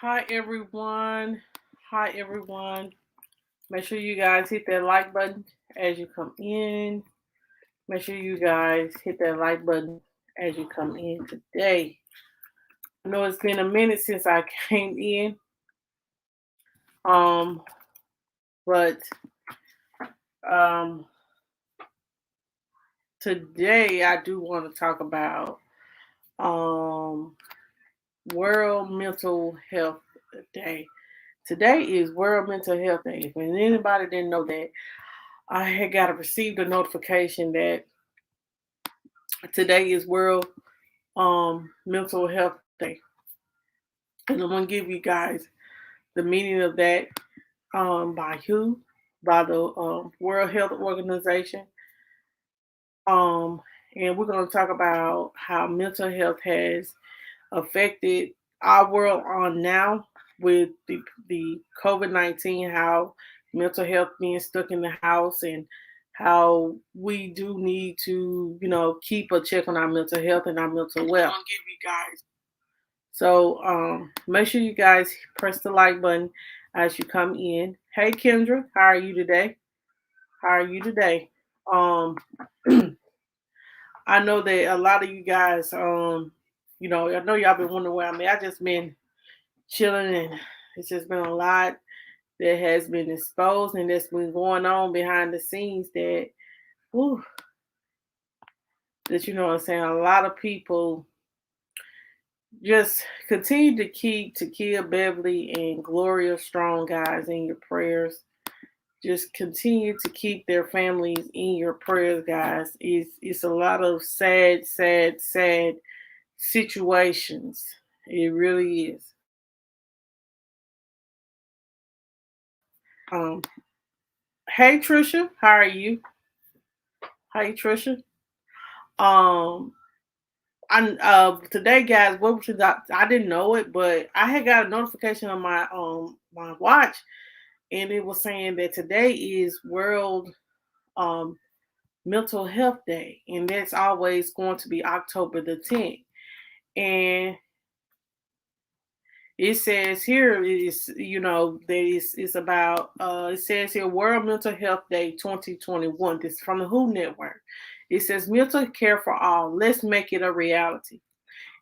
Hi everyone. Hi everyone. Make sure you guys hit that like button as you come in. Make sure you guys hit that like button as you come in today. I know it's been a minute since I came in. Um, but um today I do want to talk about um World Mental Health Day. Today is World Mental Health Day. If anybody didn't know that, I had got received a notification that today is World Mental Health Day, and I'm gonna give you guys the meaning of that by who, by the World Health Organization, um, and we're gonna talk about how mental health has affected our world on now with the COVID-19, how mental health being stuck in the house and how we do need to, keep a check on our mental health and our mental wealth. I'll give you guys. So make sure you guys press the like button as you come in. Hey Kendra, how are you today? How are you today? Um, I know that a lot of you guys, I know y'all been wondering where I'm at. I just been chilling, and it's just been a lot that has been exposed and that's been going on behind the scenes that, whew, that you know what I'm saying. A lot of people just continue to keep Takia Beverly and Gloria Strong, guys, in your prayers. Just continue to keep their families in your prayers, guys. It's a lot of sad, sad, sad situations. It really is. Um, hey Trisha, how are you? Hey Trisha. Um, I today, guys, what was I didn't know it, but I had got a notification on my watch, and it was saying that today is World um Mental Health Day, and that's always going to be October the 10th. And it says here is that it's about it says here World Mental Health Day 2021. This is from the WHO Network. It says mental care for all. Let's make it a reality.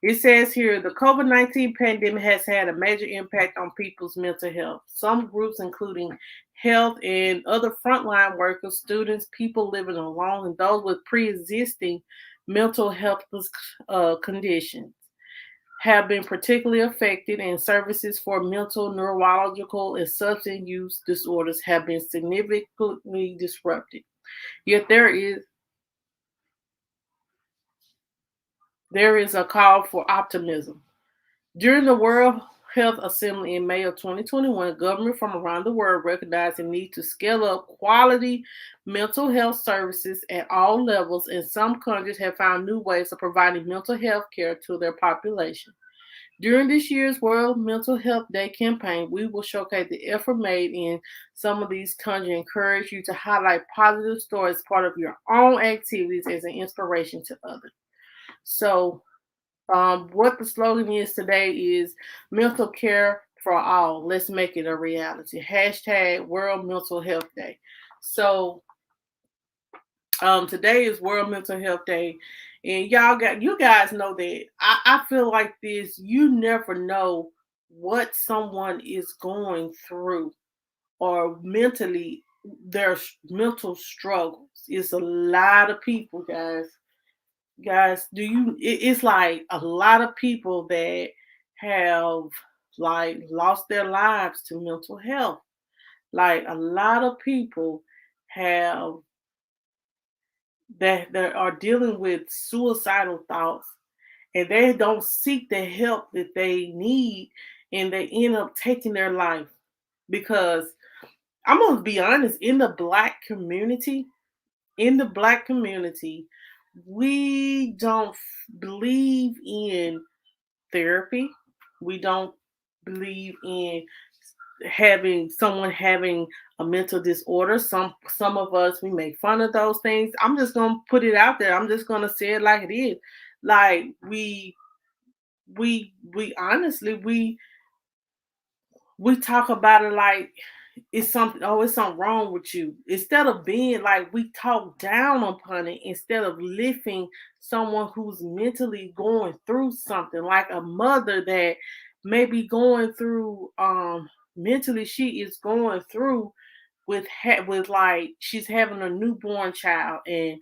It says here the COVID-19 pandemic has had a major impact on people's mental health. Some groups, including health and other frontline workers, students, people living alone, and those with pre-existing mental health conditions, have been particularly affected, and services for mental, neurological, and substance use disorders have been significantly disrupted. Yet there is a call for optimism. During the World Health Assembly in May of 2021, government from around the world recognized the need to scale up quality mental health services at all levels, and some countries have found new ways of providing mental health care to their population. During this year's World Mental Health Day campaign, we will showcase the effort made in some of these countries and encourage you to highlight positive stories as part of your own activities as an inspiration to others. So, what the slogan is today is mental care for all. Let's make it a reality. Hashtag World Mental Health Day. So, today is World Mental Health Day, and you guys know that I feel like this. You never know what someone is going through or mentally their mental struggles. It's a lot of people, guys, it's like a lot of people that have like lost their lives to mental health. Like a lot of people have that are dealing with suicidal thoughts, and they don't seek the help that they need, and they end up taking their life. Because I'm gonna be honest, in the black community, we don't believe in therapy. We don't believe in someone having a mental disorder. Some of us, we make fun of those things. I'm just gonna put it out there. I'm just gonna say it like it is. Like we honestly, we talk about it like it's something, oh, it's something wrong with you. Instead of being like, we talk down upon it instead of lifting someone who's mentally going through something, like a mother that may be going through mentally, she is going through with with like she's having a newborn child, and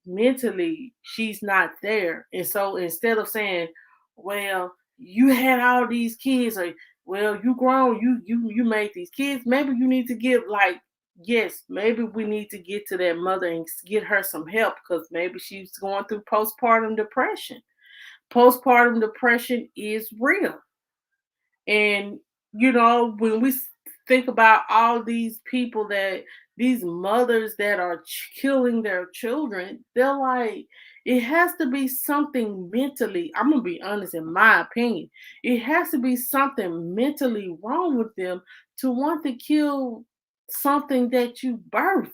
mentally she's not there. And so instead of saying, well, you had all these kids, or well, you grown, you made these kids, maybe you need to get like, yes, maybe we need to get to that mother and get her some help, because maybe she's going through postpartum depression. Postpartum depression is real. And when we think about all these people, that these mothers that are killing their children, they're like, it has to be something mentally. I'm gonna be honest, in my opinion, it has to be something mentally wrong with them to want to kill something that you birthed.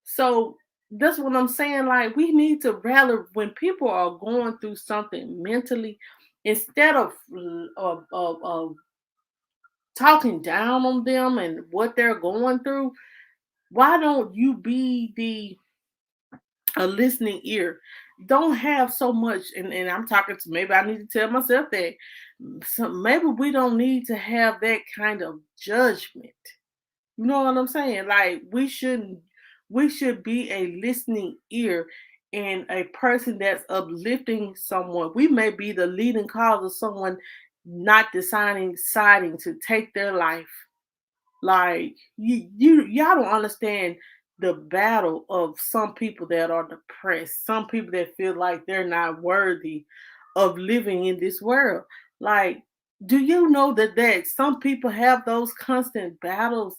So that's what I'm saying. Like, we need to rather, when people are going through something mentally, instead of talking down on them and what they're going through, why don't you be the a listening ear? Don't have so much, and I'm talking to, maybe I need to tell myself that, maybe we don't need to have that kind of judgment. You know what I'm saying? Like, we should be a listening ear and a person that's uplifting someone. We may be the leading cause of someone not deciding to take their life. Like, y'all don't understand the battle of some people that are depressed, some people that feel like they're not worthy of living in this world. Like, do you know that some people have those constant battles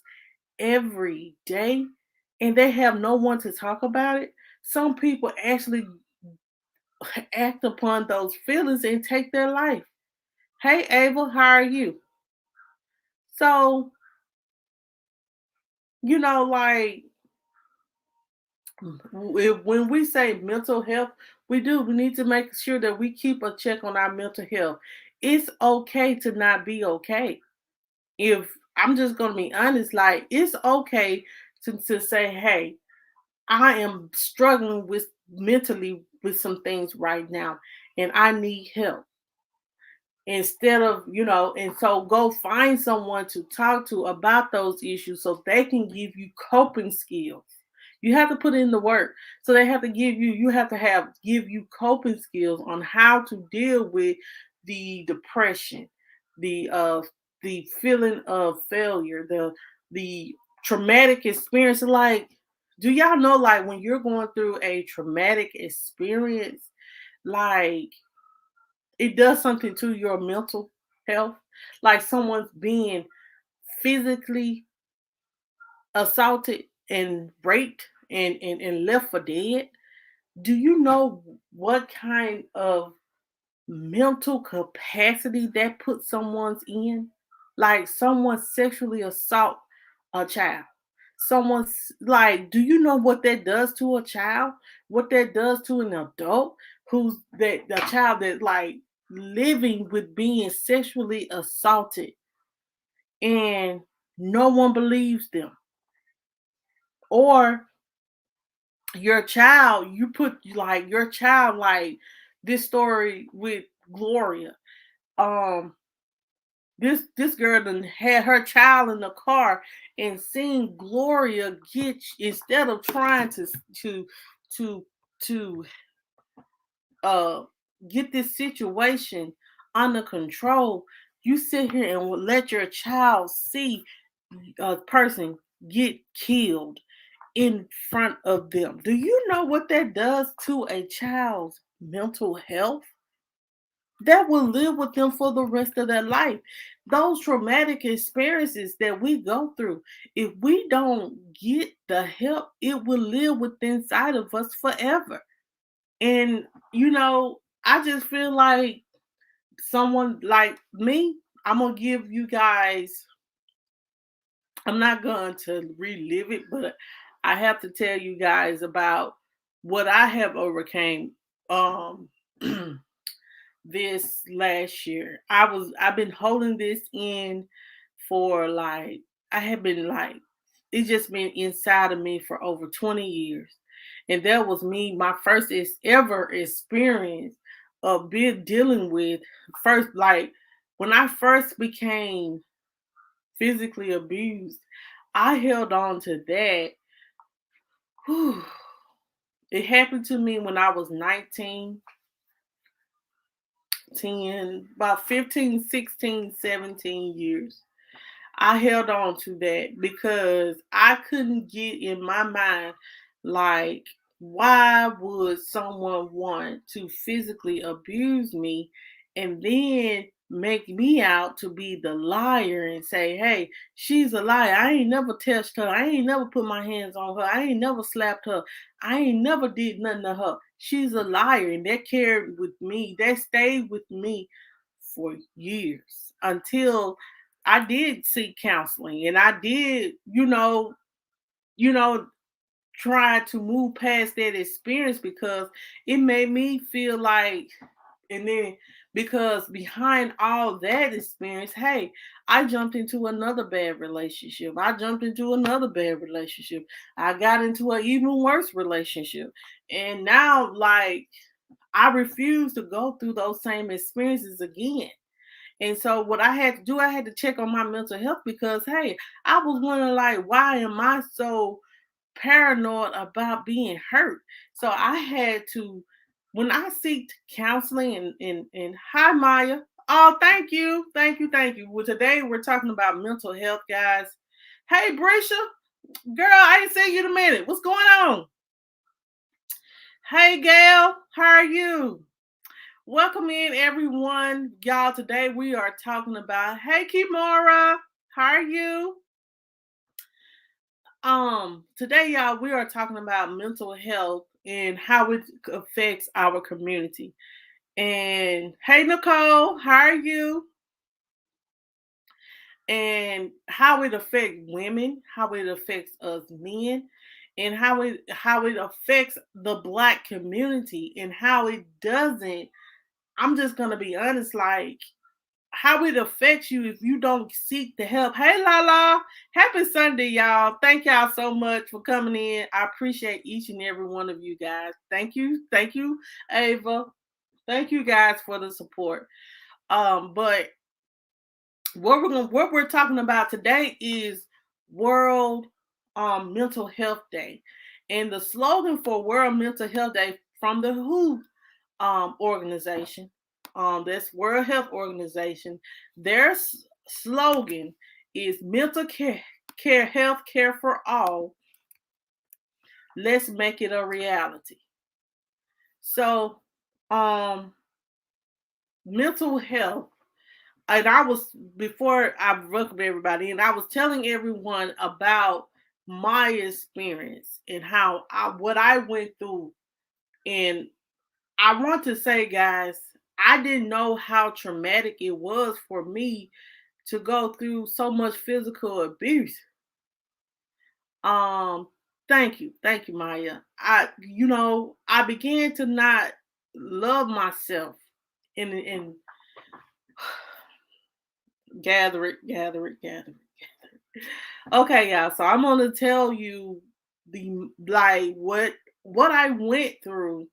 every day and they have no one to talk about it? Some people actually act upon those feelings and take their life. Hey, Abel, how are you? So, like, when we say mental health, we need to make sure that we keep a check on our mental health. It's okay to not be okay. If I'm just gonna be honest, like, it's okay to say, hey, I am struggling with mentally with some things right now, and I need help. Instead of, and so go find someone to talk to about those issues so they can give you coping skills. You have to put in the work. So they have to give you coping skills on how to deal with the depression, the the feeling of failure, the traumatic experience. Like, do y'all know, like, when you're going through a traumatic experience, like, it does something to your mental health? Like, someone's being physically assaulted and raped and left for dead. Do you know what kind of mental capacity that puts someone's in? Like, someone sexually assault a child. Someone's like, do you know what that does to a child? What that does to an adult who's that the child that, like, living with being sexually assaulted, and no one believes them? Or your child, you put like your child, like this story with Gloria. Um, this girl done had her child in the car and seen Gloria instead of trying to to to uh get this situation under control. You sit here and will let your child see a person get killed in front of them. Do you know what that does to a child's mental health? That will live with them for the rest of their life. Those traumatic experiences that we go through, if we don't get the help, it will live within inside of us forever. And I just feel like someone like me, I'm gonna give you guys, I'm not going to relive it, but I have to tell you guys about what I have overcame um this last year. I've been holding this in for like, I had been like, it's just been inside of me for over 20 years. And that was me, my first ever experience of being dealing with first, like when I first became physically abused, I held on to that. Whew. It happened to me when I was 19, 10, about 15, 16, 17 years. I held on to that because I couldn't get in my mind, like, why would someone want to physically abuse me and then make me out to be the liar and say, hey, she's a liar. I ain't never touched her. I ain't never put my hands on her. I ain't never slapped her. I ain't never did nothing to her. She's a liar. And that carried with me. That stayed with me for years until I did seek counseling and I did, try to move past that experience because it made me feel like, and then because behind all that experience, hey, I jumped into another bad relationship. I jumped into another bad relationship. I got into an even worse relationship. And now, like, I refuse to go through those same experiences again. And so what I had to do, I had to check on my mental health because hey, I was wondering like, why am I so paranoid about being hurt? So I had to, when I seek counseling and hi Maya. Oh, thank you. Thank you. Thank you. Well, today we're talking about mental health, guys. Hey Brisha, girl, I ain't seen you in a minute. What's going on? Hey Gail, how are you? Welcome in everyone. Y'all, today we are talking about, hey Kimora, how are you? Today y'all, we are talking about mental health and how it affects our community. And hey Nicole, how are you? And how it affects women, how it affects us men, and how it affects the black community and how it doesn't. I'm just gonna be honest, like how it affects you if you don't seek the help. Hey Lala, happy Sunday, y'all. Thank y'all so much for coming in. I appreciate each and every one of you guys. Thank you, Ava. Thank you guys for the support. But what we're talking about today is World Mental Health Day. And the slogan for World Mental Health Day from the WHO organization, that's World Health Organization, their slogan is mental health care for all. Let's make it a reality. So, mental health, and I was, before I welcome everybody and I was telling everyone about my experience and how what I went through. And I want to say, guys, I didn't know how traumatic it was for me to go through so much physical abuse. Um, thank you, Maya. I began to not love myself and gather it, gather it, gather it. Okay, y'all. So I'm gonna tell you what I went through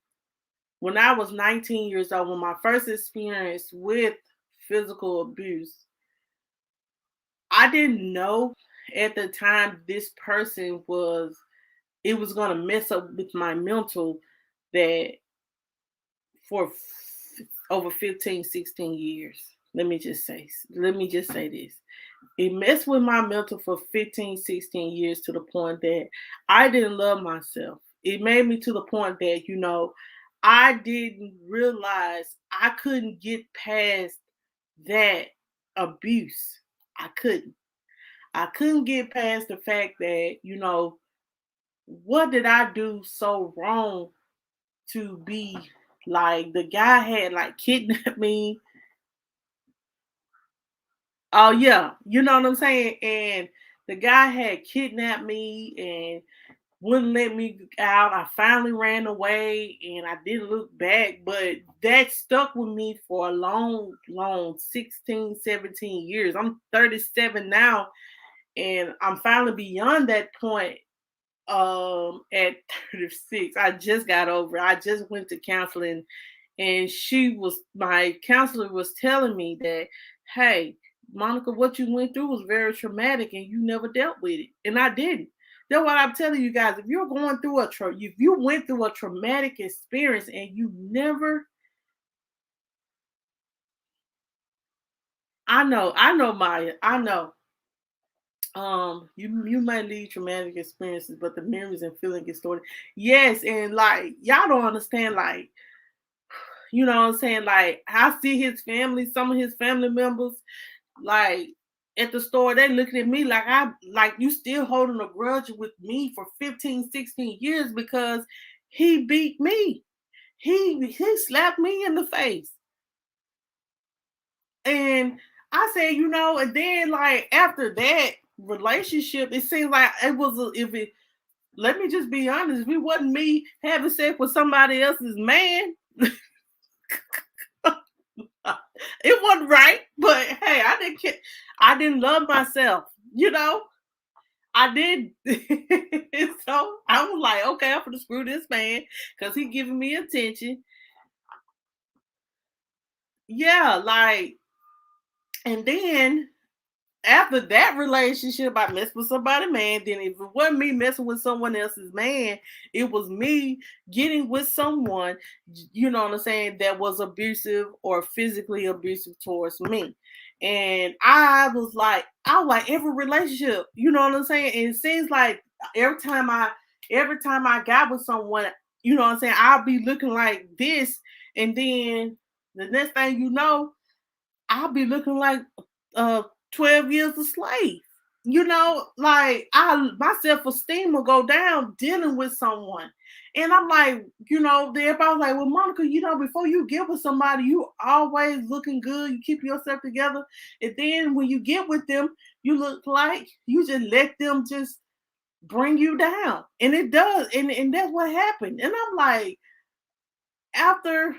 when I was 19 years old, when my first experience with physical abuse. I didn't know at the time this person it was going to mess up with my mental that for over 15, 16 years. Let me just say this. It messed with my mental for 15, 16 years to the point that I didn't love myself. It made me to the point that, I didn't realize I couldn't get past that abuse. I couldn't. I couldn't get past the fact that, what did I do so wrong to be like the guy had like kidnapped me? Oh yeah, you know what I'm saying? And the guy had kidnapped me and wouldn't let me out. I finally ran away and I didn't look back, but that stuck with me for a long 16, 17 years. I'm 37 now and I'm finally beyond that point at 36. I just got over. I just went to counseling and my counselor was telling me that, hey, Monica, what you went through was very traumatic and you never dealt with it. And I didn't. That's what I'm telling you guys. If you're going through if you went through a traumatic experience and you never, I know, Maya, I know. You might leave traumatic experiences, but the memories and feelings get stored. Yes, and like y'all don't understand, like, you know what I'm saying? Like, I see his family, some of his family members, like at the store, they looking at me like you still holding a grudge with me for 15, 16 years because he beat me. He slapped me in the face. And I said, and then like after that relationship, it seems like if it let me just be honest, if it wasn't me having sex with somebody else's man, it wasn't right. But hey, I didn't love myself, I did. So I was like, okay, I'm gonna screw this man because he giving me attention. Yeah, like, and then after that relationship, I messed with somebody, man. Then if it wasn't me messing with someone else's man, it was me getting with someone, you know what I'm saying, that was abusive or physically abusive towards me. And I was like every relationship, you know what I'm saying? And it seems like every time I got with someone, you know what I'm saying, I'll be looking like this, and then the next thing you know, I'll be looking like uh 12 years a slave. Like my self-esteem will go down dealing with someone. And I'm like, everybody's like, well, Monica, before you get with somebody, you always looking good, you keep yourself together. And then when you get with them, you look like you just let them just bring you down. And it does, and that's what happened. And I'm like, after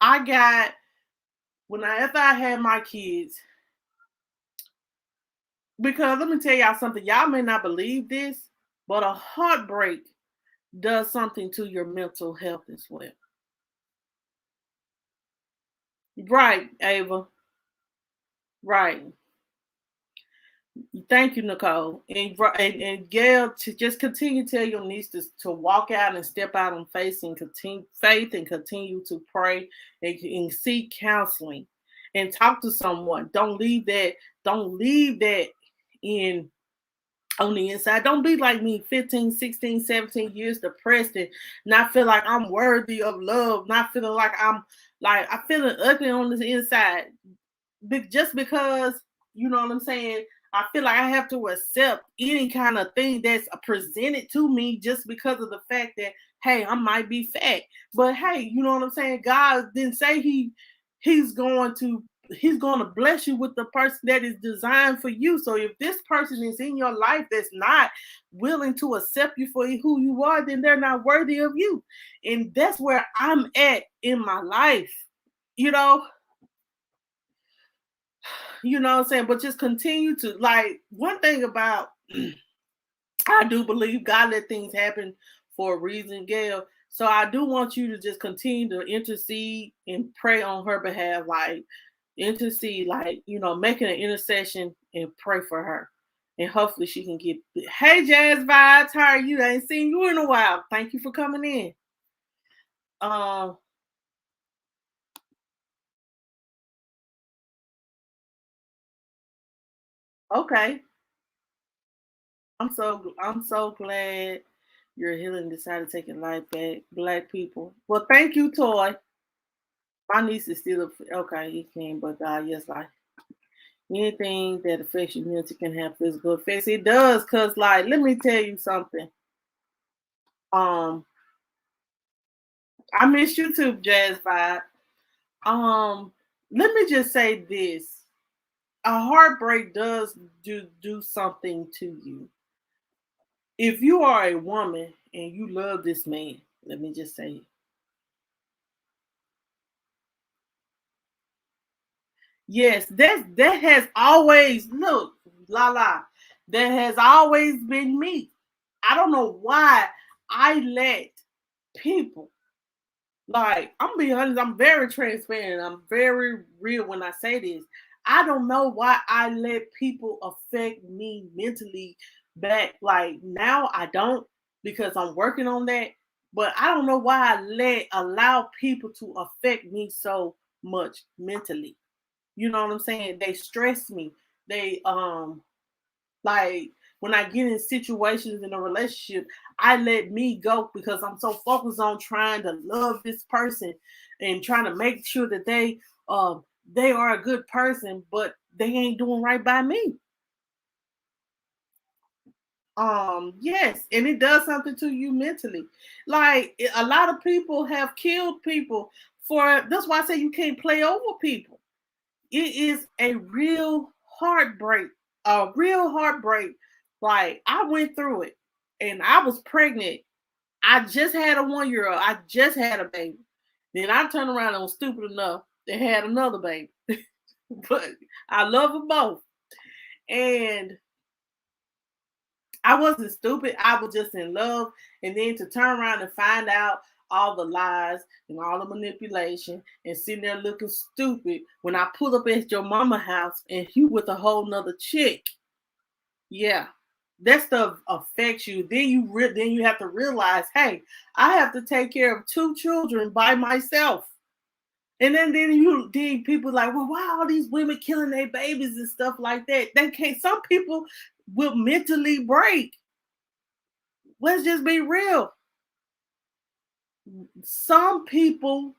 I got after I had my kids, because let me tell y'all something. Y'all may not believe this, but a heartbreak does something to your mental health as well. Right, Ava. Right. Thank you, Nicole. And Gail, to just continue to tell your niece to walk out and step out on faith and continue to pray and seek counseling and talk to someone. Don't leave that in on the inside. Don't be like me, 15, 16, 17 years depressed and not feel like I'm worthy of love, not feeling like I feeling ugly on the inside. Just because, you know what I'm saying, I feel like I have to accept any kind of thing that's presented to me just because of the fact that, hey, I might be fat. But hey, you know what I'm saying? God didn't say he's going to bless you with the person that is designed for you. So if this person is in your life that's not willing to accept you for who you are, then they're not worthy of you. And that's where I'm at in my life. You know, you know what I'm saying? But just continue to, like, one thing about I do believe God let things happen for a reason, Gail. So I do want you to just continue to intercede and pray on her behalf, like intercede, like, making an intercession and pray for her. And hopefully she can get. Hey, Jazz Vibes, how are you? I ain't seen you in a while. Thank you for coming in. Um, okay. I'm so glad your healing decided to take your life back, Black people. Well, thank you, Toy. My niece is still okay. He can, but yes, like anything that affects your mental can have physical effects. It does, cause like let me tell you something. Um, I miss you too, Jazz Vibe. Let me just say this: a heartbreak does do something to you. if you are a woman and you love this man, let me just say it. Yes, that has always look, la la. That has always been me. I don't know why I let people like I'm being honest, I'm very transparent. I'm very real when I say this. I don't know why I let people affect me mentally back. Like now I don't because I'm working on that. But I don't know why I let allow people to affect me so much mentally. You know what I'm saying? They stress me. They like when I get in situations in a relationship, I let me go because I'm so focused on trying to love this person and trying to make sure that they are a good person, but they ain't doing right by me. Yes, and it does something to you mentally. Like a lot of people have killed people for that's why I say you can't play over people. It is a real heartbreak. Like I went through it and I was pregnant. I just had a 1 year old. I just had a baby. Then I turned around and was stupid enough to had another baby. But I love them both. And I wasn't stupid. I was just in love. And then to turn around and find out all the lies and all the manipulation and sitting there looking stupid when I pull up at your mama house and you with a whole nother chick. Yeah. That stuff affects you. Then you have to realize, hey, I have to take care of 2 children by myself. And then people like, well, why are these women killing their babies and stuff like that? They can't. Some people will mentally break. Let's just be real. Some people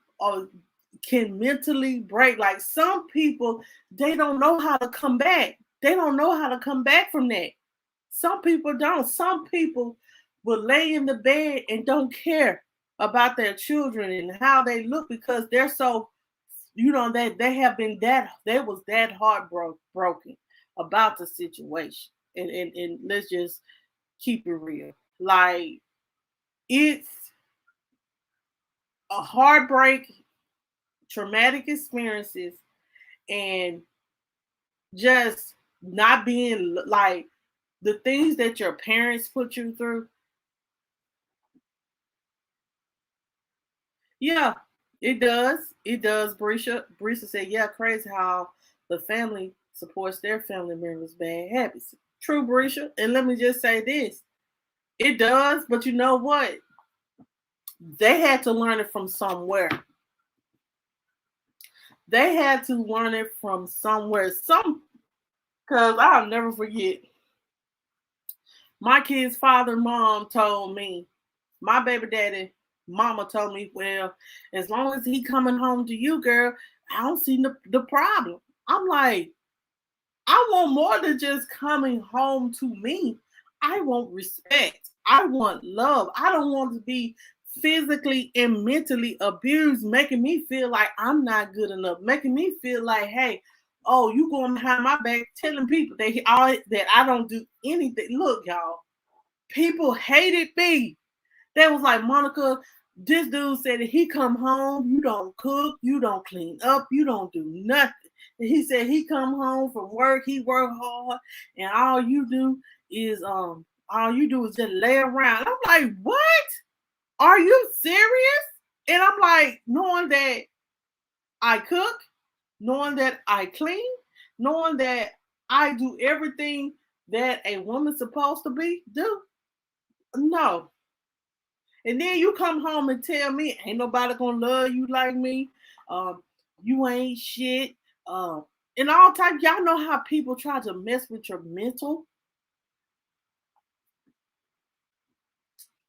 can mentally break. Like some people, they don't know how to come back. They don't know how to come back from that. Some people don't. Some people will lay in the bed and don't care about their children and how they look because they're so, that they have been they was that heartbroken about the situation. And let's just keep it real. Like it's a heartbreak, traumatic experiences, and just not being like the things that your parents put you through. Yeah, it does. It does. Brisha said, yeah, crazy how the family supports their family members' bad habits. True, Brisha. And let me just say this. It does, but you know what? They had to learn it from somewhere. They had to learn it from somewhere. Because I'll never forget. My kid's father, mom told me, my baby daddy, mama told me, well, as long as he coming home to you, girl, I don't see the problem. I'm like, I want more than just coming home to me. I want respect. I want love. I don't want to be physically and mentally abused, making me feel like I'm not good enough, making me feel like, hey, oh, you going behind my back, telling people that I don't do anything. Look, y'all, people hated me. They was like, Monica, this dude said that he come home, you don't cook, you don't clean up, you don't do nothing. And he said he come home from work, he work hard, and all you do is just lay around. I'm like, what? Are you serious? And I'm like, knowing that I cook, knowing that I clean, knowing that I do everything that a woman's supposed to do. No, and then you come home and tell me ain't nobody gonna love you like me. Um, you ain't shit. And all type. Y'all know how people try to mess with your mental.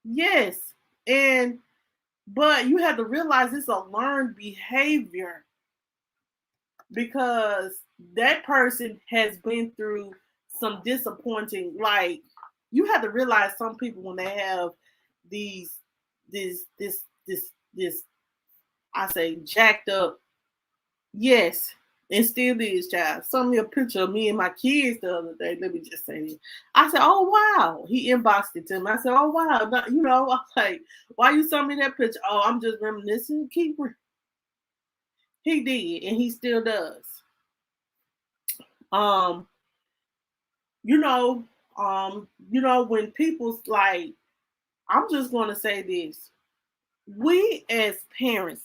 Yes, and but you have to realize it's a learned behavior because that person has been through some disappointing. Like you have to realize some people when they have these this I say jacked up. Yes. And still is, child. Sent me a picture of me and my kids the other day. Let me just say this. I said, "Oh wow." He inboxed it to me. I said, "Oh wow." You know, I was like, "Why you sent me that picture?" "Oh, I'm just reminiscing." He did, and he still does. Um, you know, when people's like, I'm just gonna say this. We as parents,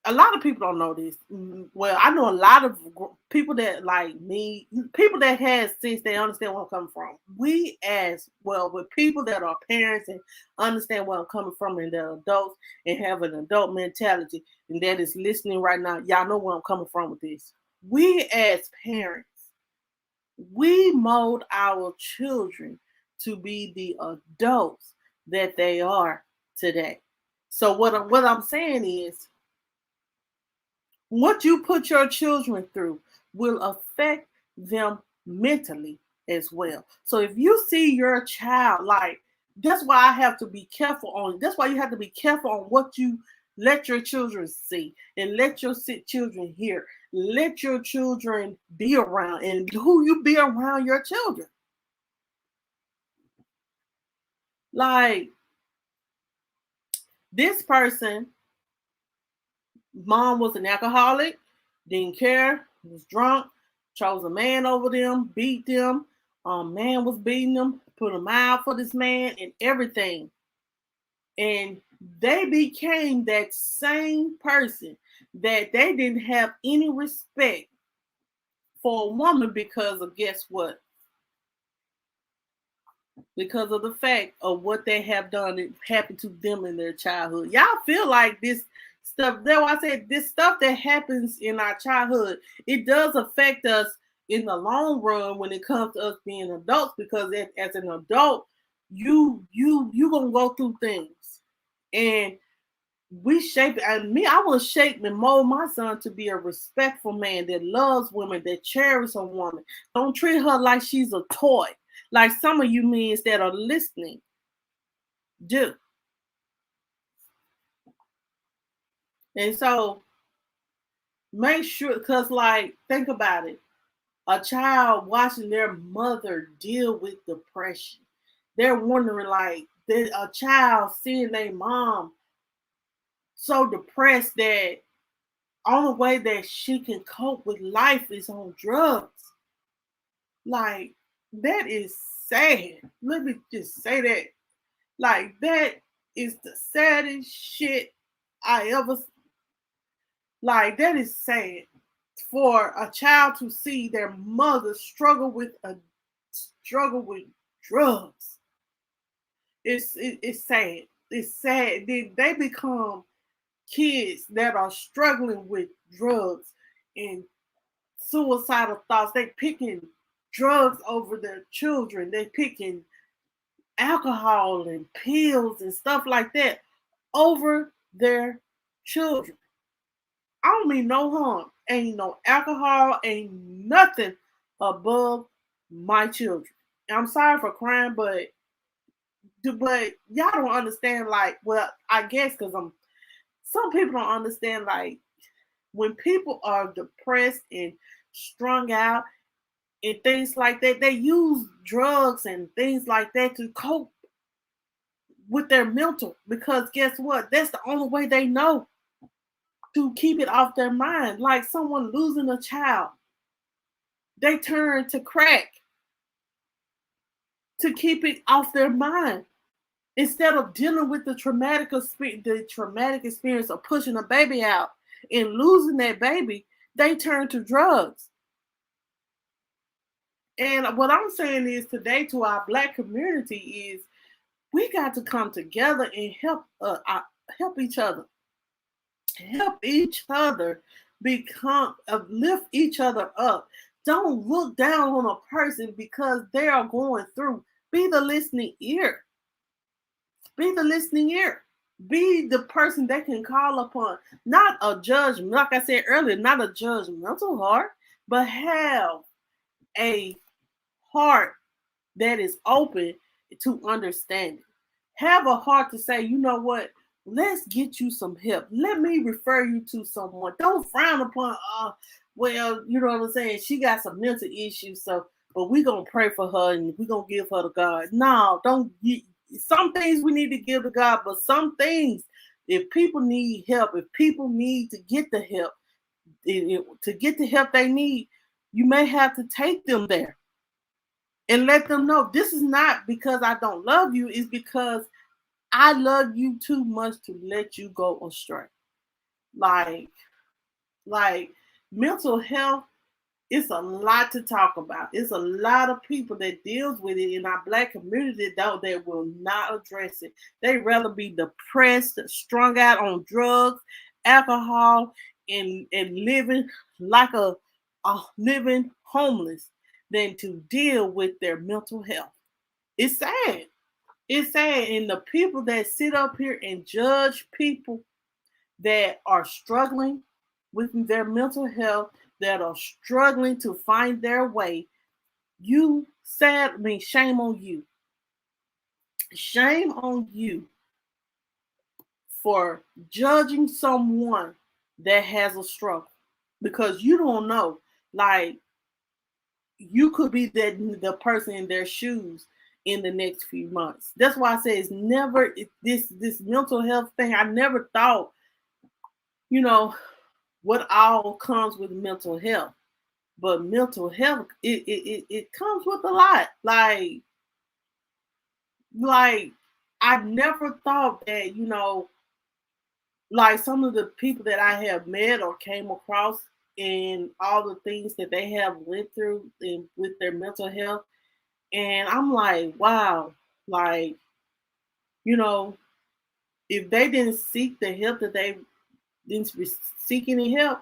a lot of people don't know this. Well, I know a lot of people that like me, people that has sense, they understand where I'm coming from. We as well, with people that are parents and understand where I'm coming from, and they're adults and have an adult mentality, and that is listening right now, y'all know where I'm coming from with this. We as parents, we mold our children to be the adults that they are today. So what I'm saying is, what you put your children through will affect them mentally as well. So if you see your child, like, that's why I have to be careful on. That's why you have to be careful on what you let your children see and let your children hear. Let your children be around, and who you be around your children. Like, this person, mom was an alcoholic, didn't care, was drunk, chose a man over them, beat them. Man was beating them, put them out for this man and everything. And they became that same person that they didn't have any respect for a woman because of, guess what? Because of the fact of what they have done and happened to them in their childhood. Y'all feel like this stuff, that's why I said this stuff that happens in our childhood, it does affect us in the long run when it comes to us being adults, because as an adult, you gonna go through things. And we shape it. And me, I will shape and mold my son to be a respectful man that loves women, that cherishes a woman. Don't treat her like she's a toy, like some of you men that are listening do. And so make sure, because, like, think about it. A child watching their mother deal with depression, they're wondering, like, a child seeing their mom so depressed that only way that she can cope with life is on drugs. Like, that is sad. Let me just say that. Like, that is the saddest shit I ever, like, that is sad for a child to see their mother struggle with drugs. It's sad. It's sad. They become kids that are struggling with drugs and suicidal thoughts. They picking drugs over their children. They picking alcohol and pills and stuff like that over their children. I don't mean no harm. Ain't no alcohol, ain't nothing above my children. I'm sorry for crying, but y'all don't understand. Like, well, I guess because some people don't understand. Like, when people are depressed and strung out and things like that, they use drugs and things like that to cope with their mental. Because guess what? That's the only way they know to keep it off their mind. Like someone losing a child, they turn to crack to keep it off their mind. Instead of dealing with the traumatic experience of pushing a baby out and losing that baby, they turn to drugs. And what I'm saying is today to our Black community is, we got to come together and help each other, help each other become lift each other up. Don't look down on a person because they are going through. Be the listening ear. Be the listening ear. Be the person that can call upon, not a judge, like I said earlier, not a judgmental heart, but have a heart that is open to understanding. Have a heart to say, you know what? let's get you some help. Let me refer you to someone. Don't frown upon, well, you know what I'm saying? She got some mental issues, so, but we're going to pray for her and we're going to give her to God. No, don't. Some things we need to give to God, but some things, if people need help, if people need to get the help, to get the help they need, you may have to take them there and let them know this is not because I don't love you, it's because I love you too much to let you go astray. Like, like mental health, it's a lot to talk about. It's a lot of people that deals with it in our Black community though that will not address it. They rather be depressed, strung out on drugs, alcohol, and living like a living homeless than to deal with their mental health. It's sad. It's sad. And the people that sit up here and judge people that are struggling with their mental health, that are struggling to find their way, you sad, I mean, shame on you. Shame on you for judging someone that has a struggle because you don't know. Like, you could be the person in their shoes in the next few months. That's why I say it's never this mental health thing. I never thought, you know, what all comes with mental health. But mental health, it comes with a lot. Like I never thought that, like some of the people that I have met or came across and all the things that they have went through with their mental health. And I'm like, wow, like, you know, if they didn't seek the help that they didn't seek any help,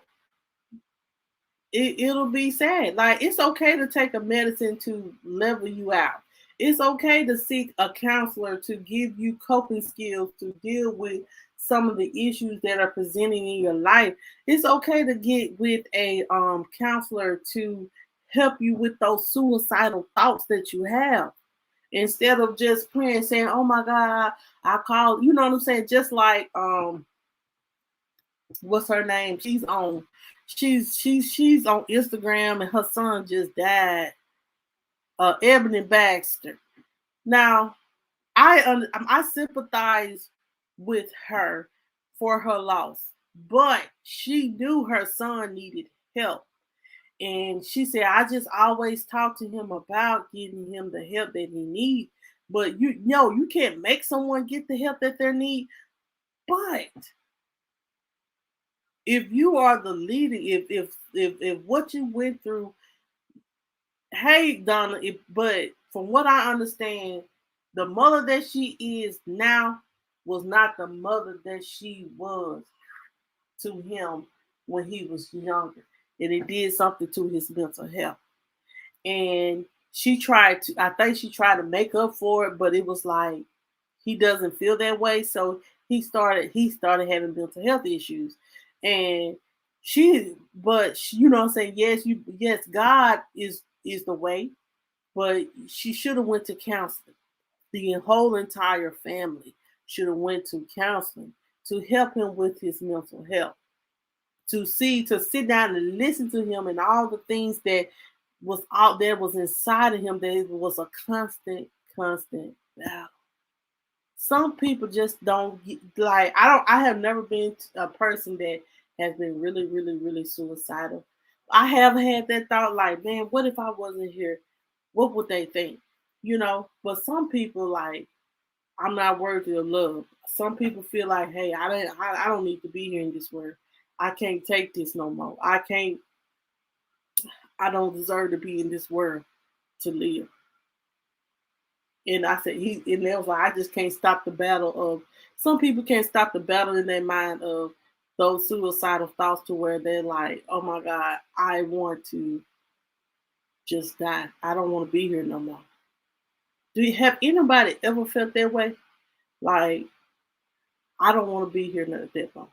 it'll be sad. Like, it's okay to take a medicine to level you out. It's okay to seek a counselor to give you coping skills to deal with some of the issues that are presenting in your life. It's okay to get with a counselor to help you with those suicidal thoughts that you have. Instead of just praying, saying, "Oh my God, I called," you know what I'm saying? Just like what's her name? She's on Instagram and her son just died. Ebony Baxter. Now, I sympathize with her for her loss, but she knew her son needed help. And she said, I just always talk to him about getting him the help that he needs. But you know, you can't make someone get the help that they need. But if you are the leader, if what you went through, hey Donna, but from what I understand, the mother that she is now was not the mother that she was to him when he was younger. And it did something to his mental health. And I think she tried to make up for it, but it was like he doesn't feel that way. So he started having mental health issues. And you know what I'm saying? Yes, God is the way, but she should have went to counseling. The whole entire family should have went to counseling to help him with his mental health. To sit down and listen to him and all the things that was out there was inside of him, that it was a constant battle. Some people just don't like. I have never been a person that has been really suicidal. I have had that thought, like, man, what if I wasn't here? What would they think? But some people, like, I'm not worthy of love. Some people feel like, hey, I don't need to be here in this world. I can't take this no more. I don't deserve to be in this world to live. And I said, and they was like, I just can't stop the battle of. Some people can't stop the battle in their mind of those suicidal thoughts to where they're like, oh my God, I want to just die. I don't want to be here no more. Do you have anybody ever felt that way? Like, I don't want to be here that long.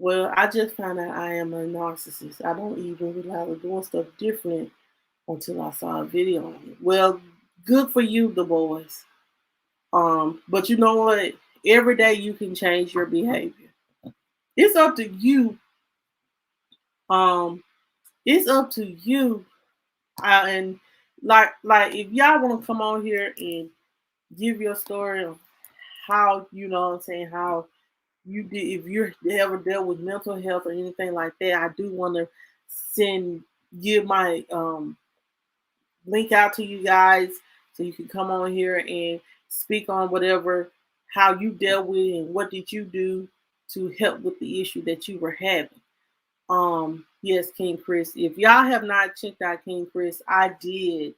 Well, I just found out I am a narcissist. I don't even realize I'm doing stuff different until I saw a video on it. Well, Good for you, the boys. But you know what? Every day you can change your behavior. It's up to you. Um, it's up to you. And like if y'all want to come on here and give your story of how, you know what I'm saying, how you did, if you're ever dealt with mental health or anything like that, I do want to give my link out to you guys so you can come on here and speak on whatever, how you dealt with and what did you do to help with the issue that you were having. Yes, King Chris. If y'all have not checked out King Chris, I did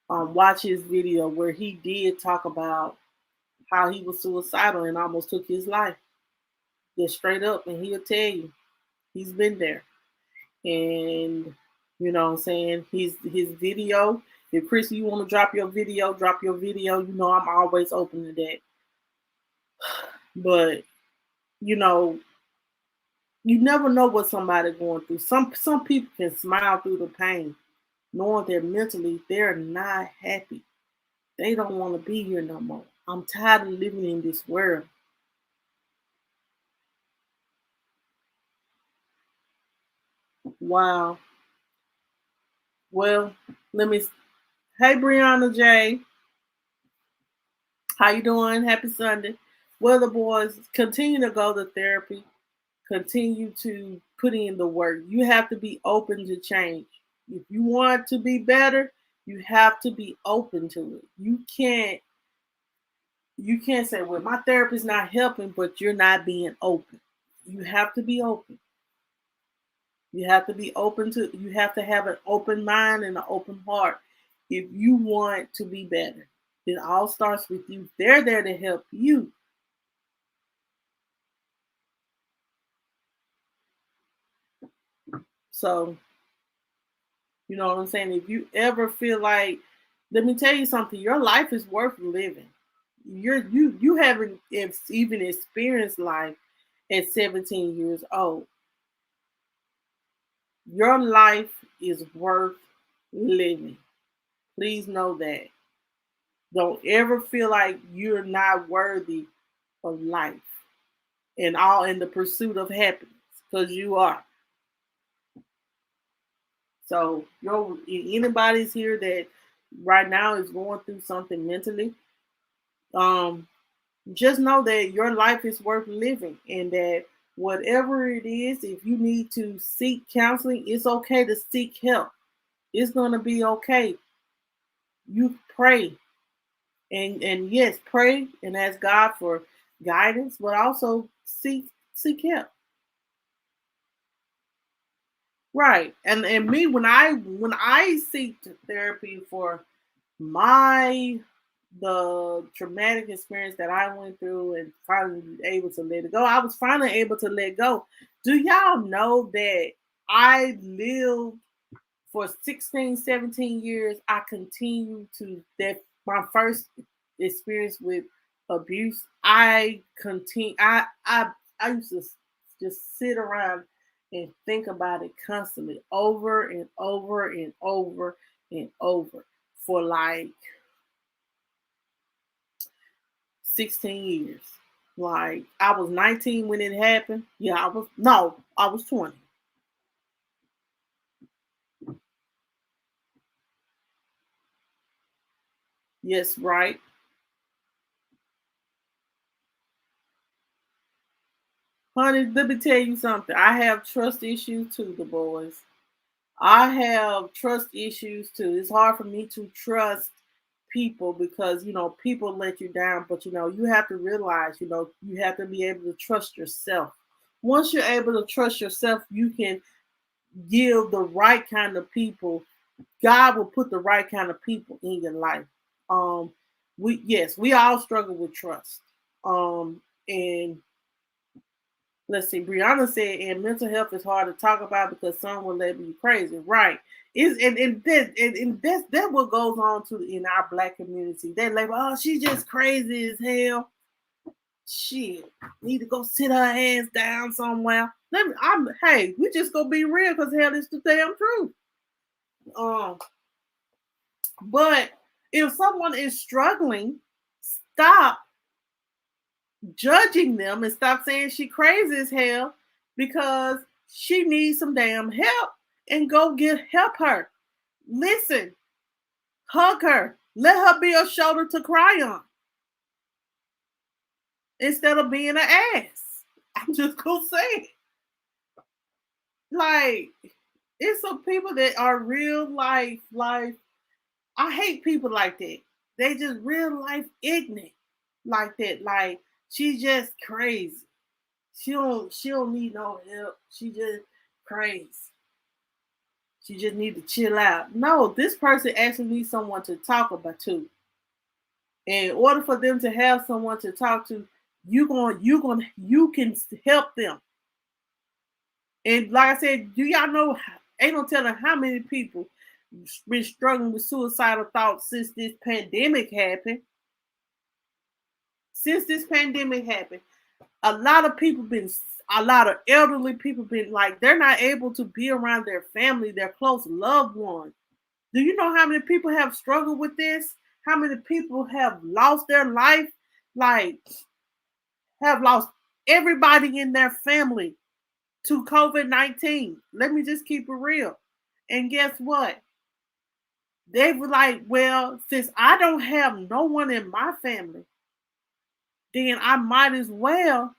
watch his video where he did talk about how he was suicidal and almost took his life. Just straight up, and he'll tell you he's been there. And you know what I'm saying? His video. If Chris, you want to drop your video, drop your video. You know I'm always open to that. But you know, you never know what somebody going through. Some people can smile through the pain, knowing that mentally they're not happy. They don't want to be here no more. I'm tired of living in this world. Wow. Well, let me. Hey, Brianna J. How you doing? Happy Sunday. Well, the boys, continue to go to therapy. Continue to put in the work. You have to be open to change. If you want to be better, you have to be open to it. You can't say, well, my therapist's not helping, but you're not being open. You have to be open. You have to be open to, you have to have an open mind and an open heart if you want to be better. It all starts with you. They're there to help you. So, you know what I'm saying? If you ever feel like, let me tell you something, your life is worth living. You haven't even experienced life at 17 years old. Your life is worth living. Please know that. Don't ever feel like you're not worthy of life and all in the pursuit of happiness, because you are. So, anybody's here that right now is going through something mentally, um, just know that your life is worth living, and that whatever it is, if you need to seek counseling, it's okay to seek help. It's gonna be okay. You pray, and yes, pray and ask God for guidance, but also seek help. Right. And me, when I seek therapy for my the traumatic experience that I went through and finally able to let it go, I was finally able to let go. Do y'all know that I lived for 16, 17 years? I continued to, that my first experience with abuse, I used to just sit around and think about it constantly, over and over and over and over, for like 16 years. Like, I was 19 when it happened. Yeah, I was 20. Yes, right. Honey, let me tell you something. I have trust issues too, the boys. I have trust issues too. It's hard for me to trust people because, people let you down, but, you have to realize, you have to be able to trust yourself. Once you're able to trust yourself, you can give the right kind of people. God will put the right kind of people in your life. Um, we all struggle with trust. And let's see, Brianna said, and mental health is hard to talk about because some will label you crazy. Right. Is and that's what goes on to in our black community. They label, oh, she's just crazy as hell. Shit. Need to go sit her ass down somewhere. Hey, we just gonna be real because hell is the damn truth. Um, but If someone is struggling, stop judging them and stop saying she crazy as hell because she needs some damn help, and go get help her. Listen, hug her. Let her be a shoulder to cry on instead of being an ass. I'm just gonna say it. Like, it's some people that are real life, like, I hate people like that. They just real life ignorant like that. Like, she just crazy. She don't need no help. She just crazy. She just need to chill out. No, this person actually needs someone to talk about to. In order for them to have someone to talk to, you can help them. And like I said, do y'all know? Ain't no telling how many people been struggling with suicidal thoughts since this pandemic happened. Since this pandemic happened, a lot of people been, a lot of elderly people been like, they're not able to be around their family, their close loved ones. Do you know how many people have struggled with this? How many people have lost their life? Like, have lost everybody in their family to COVID-19. Let me just keep it real. And guess what? They were like, well, since I don't have no one in my family, then I might as well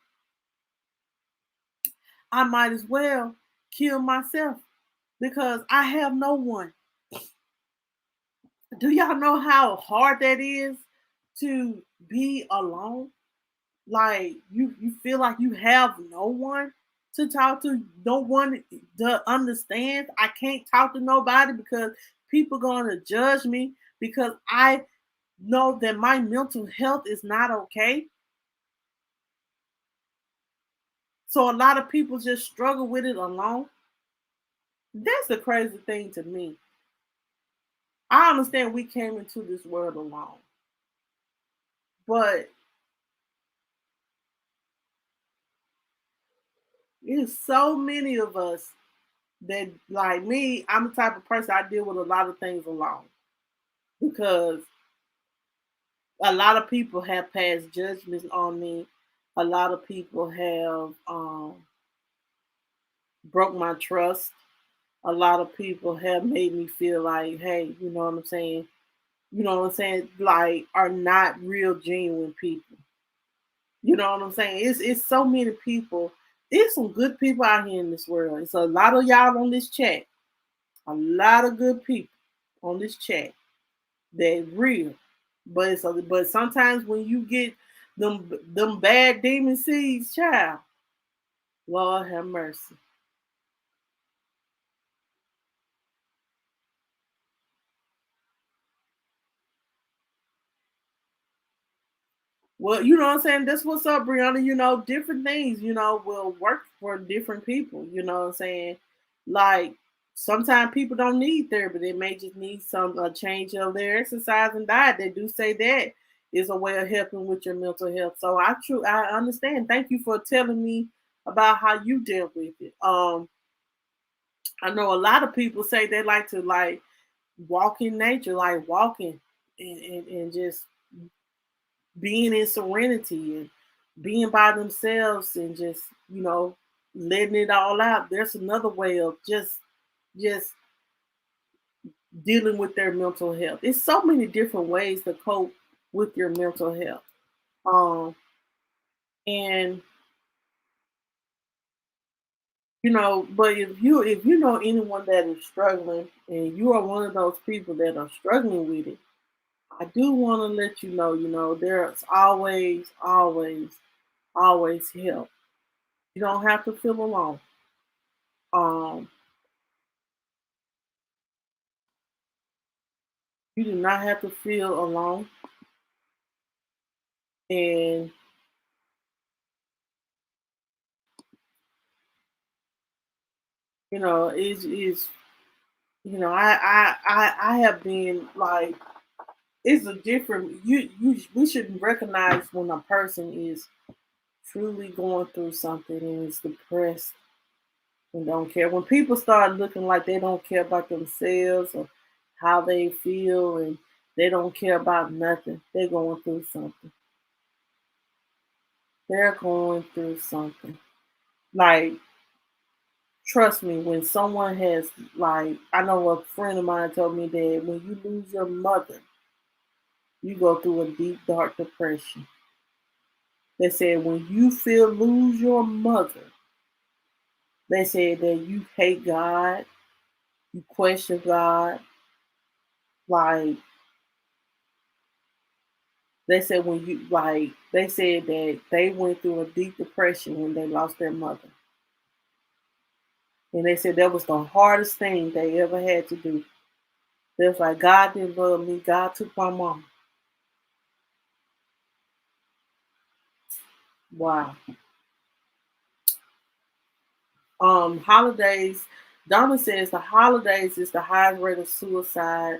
kill myself because I have no one. Do y'all know how hard that is to be alone? Like, you feel like you have no one to talk to, no one to understand. I can't talk to nobody because people gonna judge me because I know that my mental health is not okay. So a lot of people just struggle with it alone. That's the crazy thing to me. I understand we came into this world alone, but it's so many of us that, like me, I'm the type of person, I deal with a lot of things alone because a lot of people have passed judgments on me. A lot of people have broke my trust. A lot of people have made me feel like, hey, you know what I'm saying? You know what I'm saying? Like, are not real genuine people. You know what I'm saying? It's so many people. There's some good people out here in this world. It's a lot of y'all on this chat. A lot of good people on this chat. They're real. But sometimes when you get them bad demon seeds, child, Lord have mercy. Well, you know what I'm saying? That's what's up, Brianna. You know, different things, will work for different people. You know what I'm saying? Like, sometimes people don't need therapy. They may just need some a change of their exercise and diet. They do say that is a way of helping with your mental health. So I understand. Thank you for telling me about how you deal with it. I know a lot of people say they like to like walk in nature, like walking and just being in serenity and being by themselves and just, letting it all out. There's another way of just dealing with their mental health. It's so many different ways to cope with your mental health. And but if you know anyone that is struggling and you are one of those people that are struggling with it, I do want to let there's always help. You don't have to feel alone. Um, you do not have to feel alone. And is I have been like, it's a different, we should recognize when a person is truly going through something and is depressed and don't care. When people start looking like they don't care about themselves or how they feel, and They don't care about nothing. They're going through something. They're going through something. Like, trust me, when someone has, like, I know a friend of mine told me that when you lose your mother, you go through a deep, dark depression. They said when you feel lose your mother, they said that you hate God, you question God. Like, they said when you, like, they said that they went through a deep depression when they lost their mother. And they said that was the hardest thing they ever had to do. They was like, God didn't love me. God took my mom. Wow. Holidays. Donna says the holidays is the highest rate of suicide.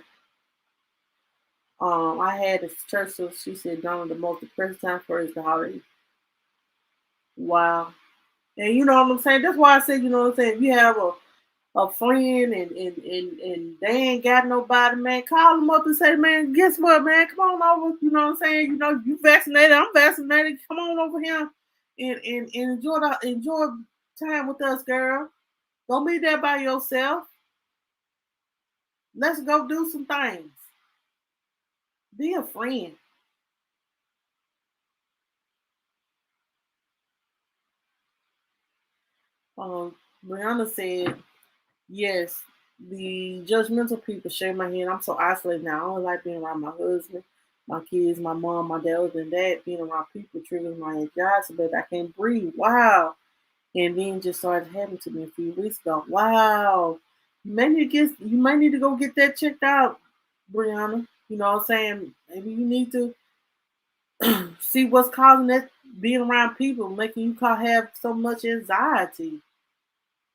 I had a church, so she said, Donna, the most depressing time for her is the holidays. Wow. And you know what I'm saying? That's why I said, you know what I'm saying? If you have a friend and they ain't got nobody, man, call them up and say, man, guess what, man? Come on over. You know what I'm saying? You know, you vaccinated, I'm vaccinated. Come on over here and enjoy time with us, girl. Don't be there by yourself. Let's go do some things. Be a friend. Um, Brianna said, yes, the judgmental people shake my hand. I'm so isolated now. I don't like being around my husband, my kids, my mom, my dad. Other than that, being around people triggers my anxiety, but I can't breathe. Wow. And then just started happening to me a few weeks ago. Wow. You may need to go get that checked out, Brianna. You know what I'm saying? Maybe you need to see what's causing that being around people, making you have so much anxiety.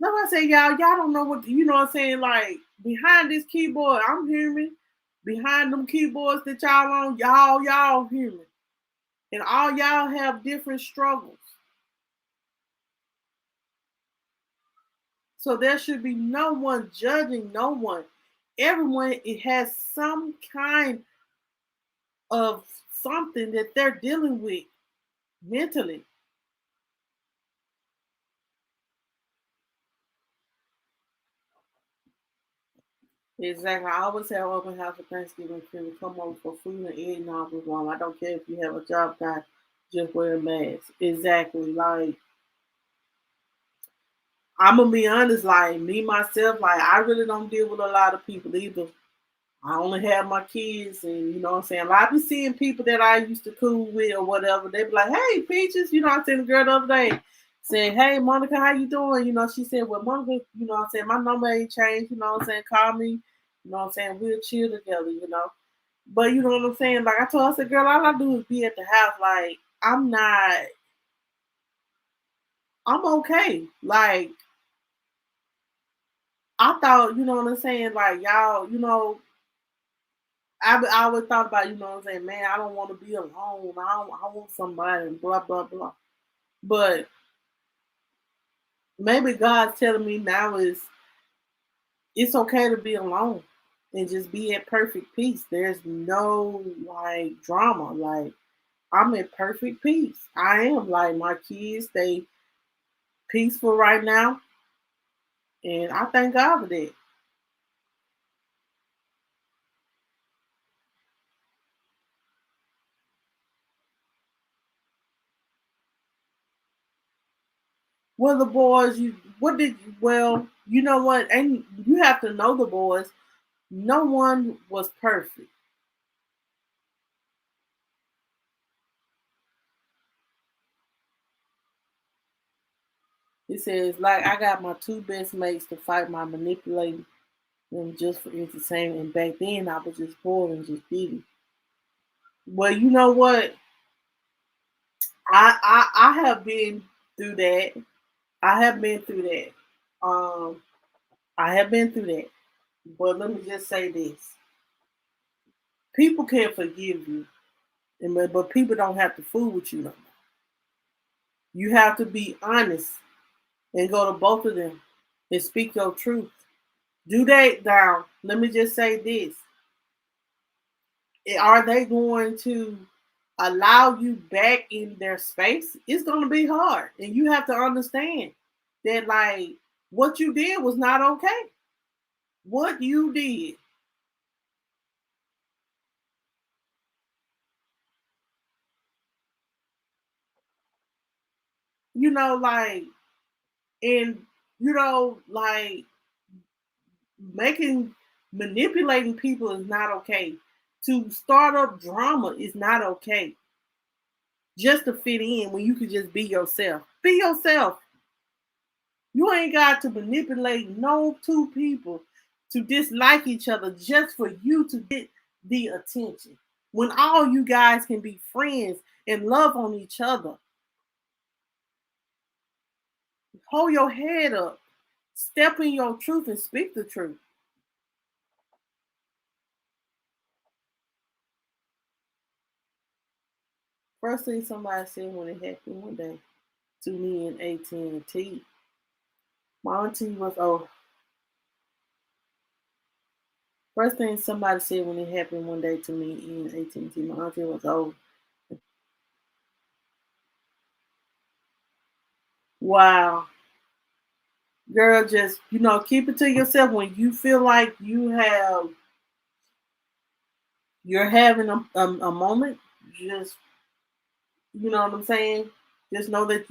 Like I say, y'all don't know what you know what I'm saying. Like behind this keyboard, I'm human. Behind them keyboards that y'all on, y'all human. And all y'all have different struggles. So there should be no one judging no one. Everyone it has some kind of something that they're dealing with mentally. Exactly. I always have open house for Thanksgiving. People come over for food and eggnog with one. I don't care if you have a job guy, just wear a mask. Exactly. Like I'm gonna be honest, like me myself, like I really don't deal with a lot of people either. I only have my kids, and you know what I'm saying. I be seeing people that I used to cool with or whatever. They be like, "Hey, Peaches," you know. I seen a girl the other day saying, "Hey, Monica, how you doing?" You know, she said, "Well, Monica, you know what I'm saying, my number ain't changed. You know what I'm saying, call me. You know what I'm saying, we'll chill together. You know." But you know what I'm saying. Like I told her, I said, "Girl, all I do is be at the house. Like I'm not. I'm okay. Like I thought, you know what I'm saying. Like y'all, you know." I always thought about, you know what I'm saying, man, I don't want to be alone. I want somebody and blah, blah, blah. But maybe God's telling me now is it's okay to be alone and just be at perfect peace. There's no like drama. Like I'm at perfect peace. I am like my kids, they peaceful right now. And I thank God for that. Well, the boys, you know what? And you have to know the boys. No one was perfect. He says, like, I got my two best mates to fight my manipulating them just for entertainment. And back then, I was just bored and just eating. Well, you know what? I have been through that. I have been through that. Um, I have been through that. But let me just say this: people can forgive you, but people don't have to fool with you no more. You have to be honest and go to both of them and speak your truth. Do that now. Let me just say this. Are they going to allow you back in their space? It's going to be hard. And you have to understand that, like, what you did was not okay. What you did. You know, like, and, like, making, manipulating people is not okay. To start up drama is not okay. Just to fit in when you can just be yourself. Be yourself. You ain't got to manipulate no two people to dislike each other just for you to get the attention. When all you guys can be friends and love on each other. Hold your head up. Step in your truth and speak the truth. First thing somebody said when it happened one day to me in AT&T, my auntie was, oh, first thing somebody said when it happened one day to me in AT&T, my auntie was, oh, wow. Girl, just, keep it to yourself. When you feel like you're having a moment, just, you know what I'm saying? Just know that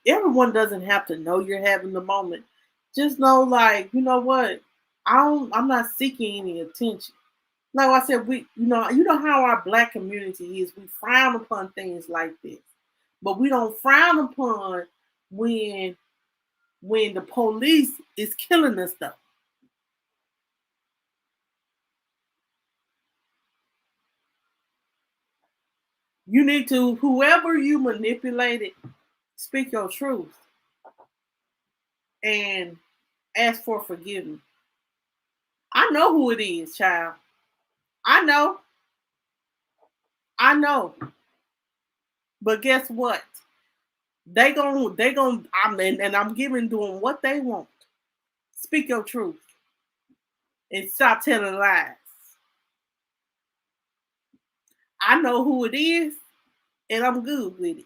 everyone doesn't have to know you're having the moment. Just know, like, you know what? I'm not seeking any attention. Like I said, you know how our black community is. We frown upon things like this, but we don't frown upon when the police is killing us though. You need to, whoever you manipulated, speak your truth and ask for forgiveness. I know who it is, child. I know. I know. But guess what? And I'm giving them what they want. Speak your truth and stop telling lies. I know who it is, and I'm good with it.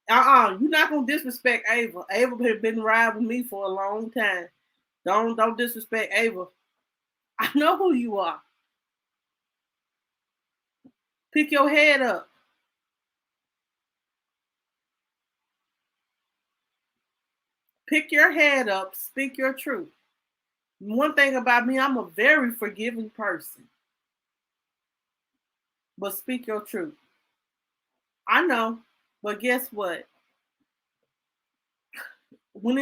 You're not gonna disrespect Ava. Ava has been riding with me for a long time. Don't disrespect Ava. I know who you are. Pick your head up. Pick your head up. Speak your truth. One thing about me, I'm a very forgiving person. But speak your truth. I know, but guess what? When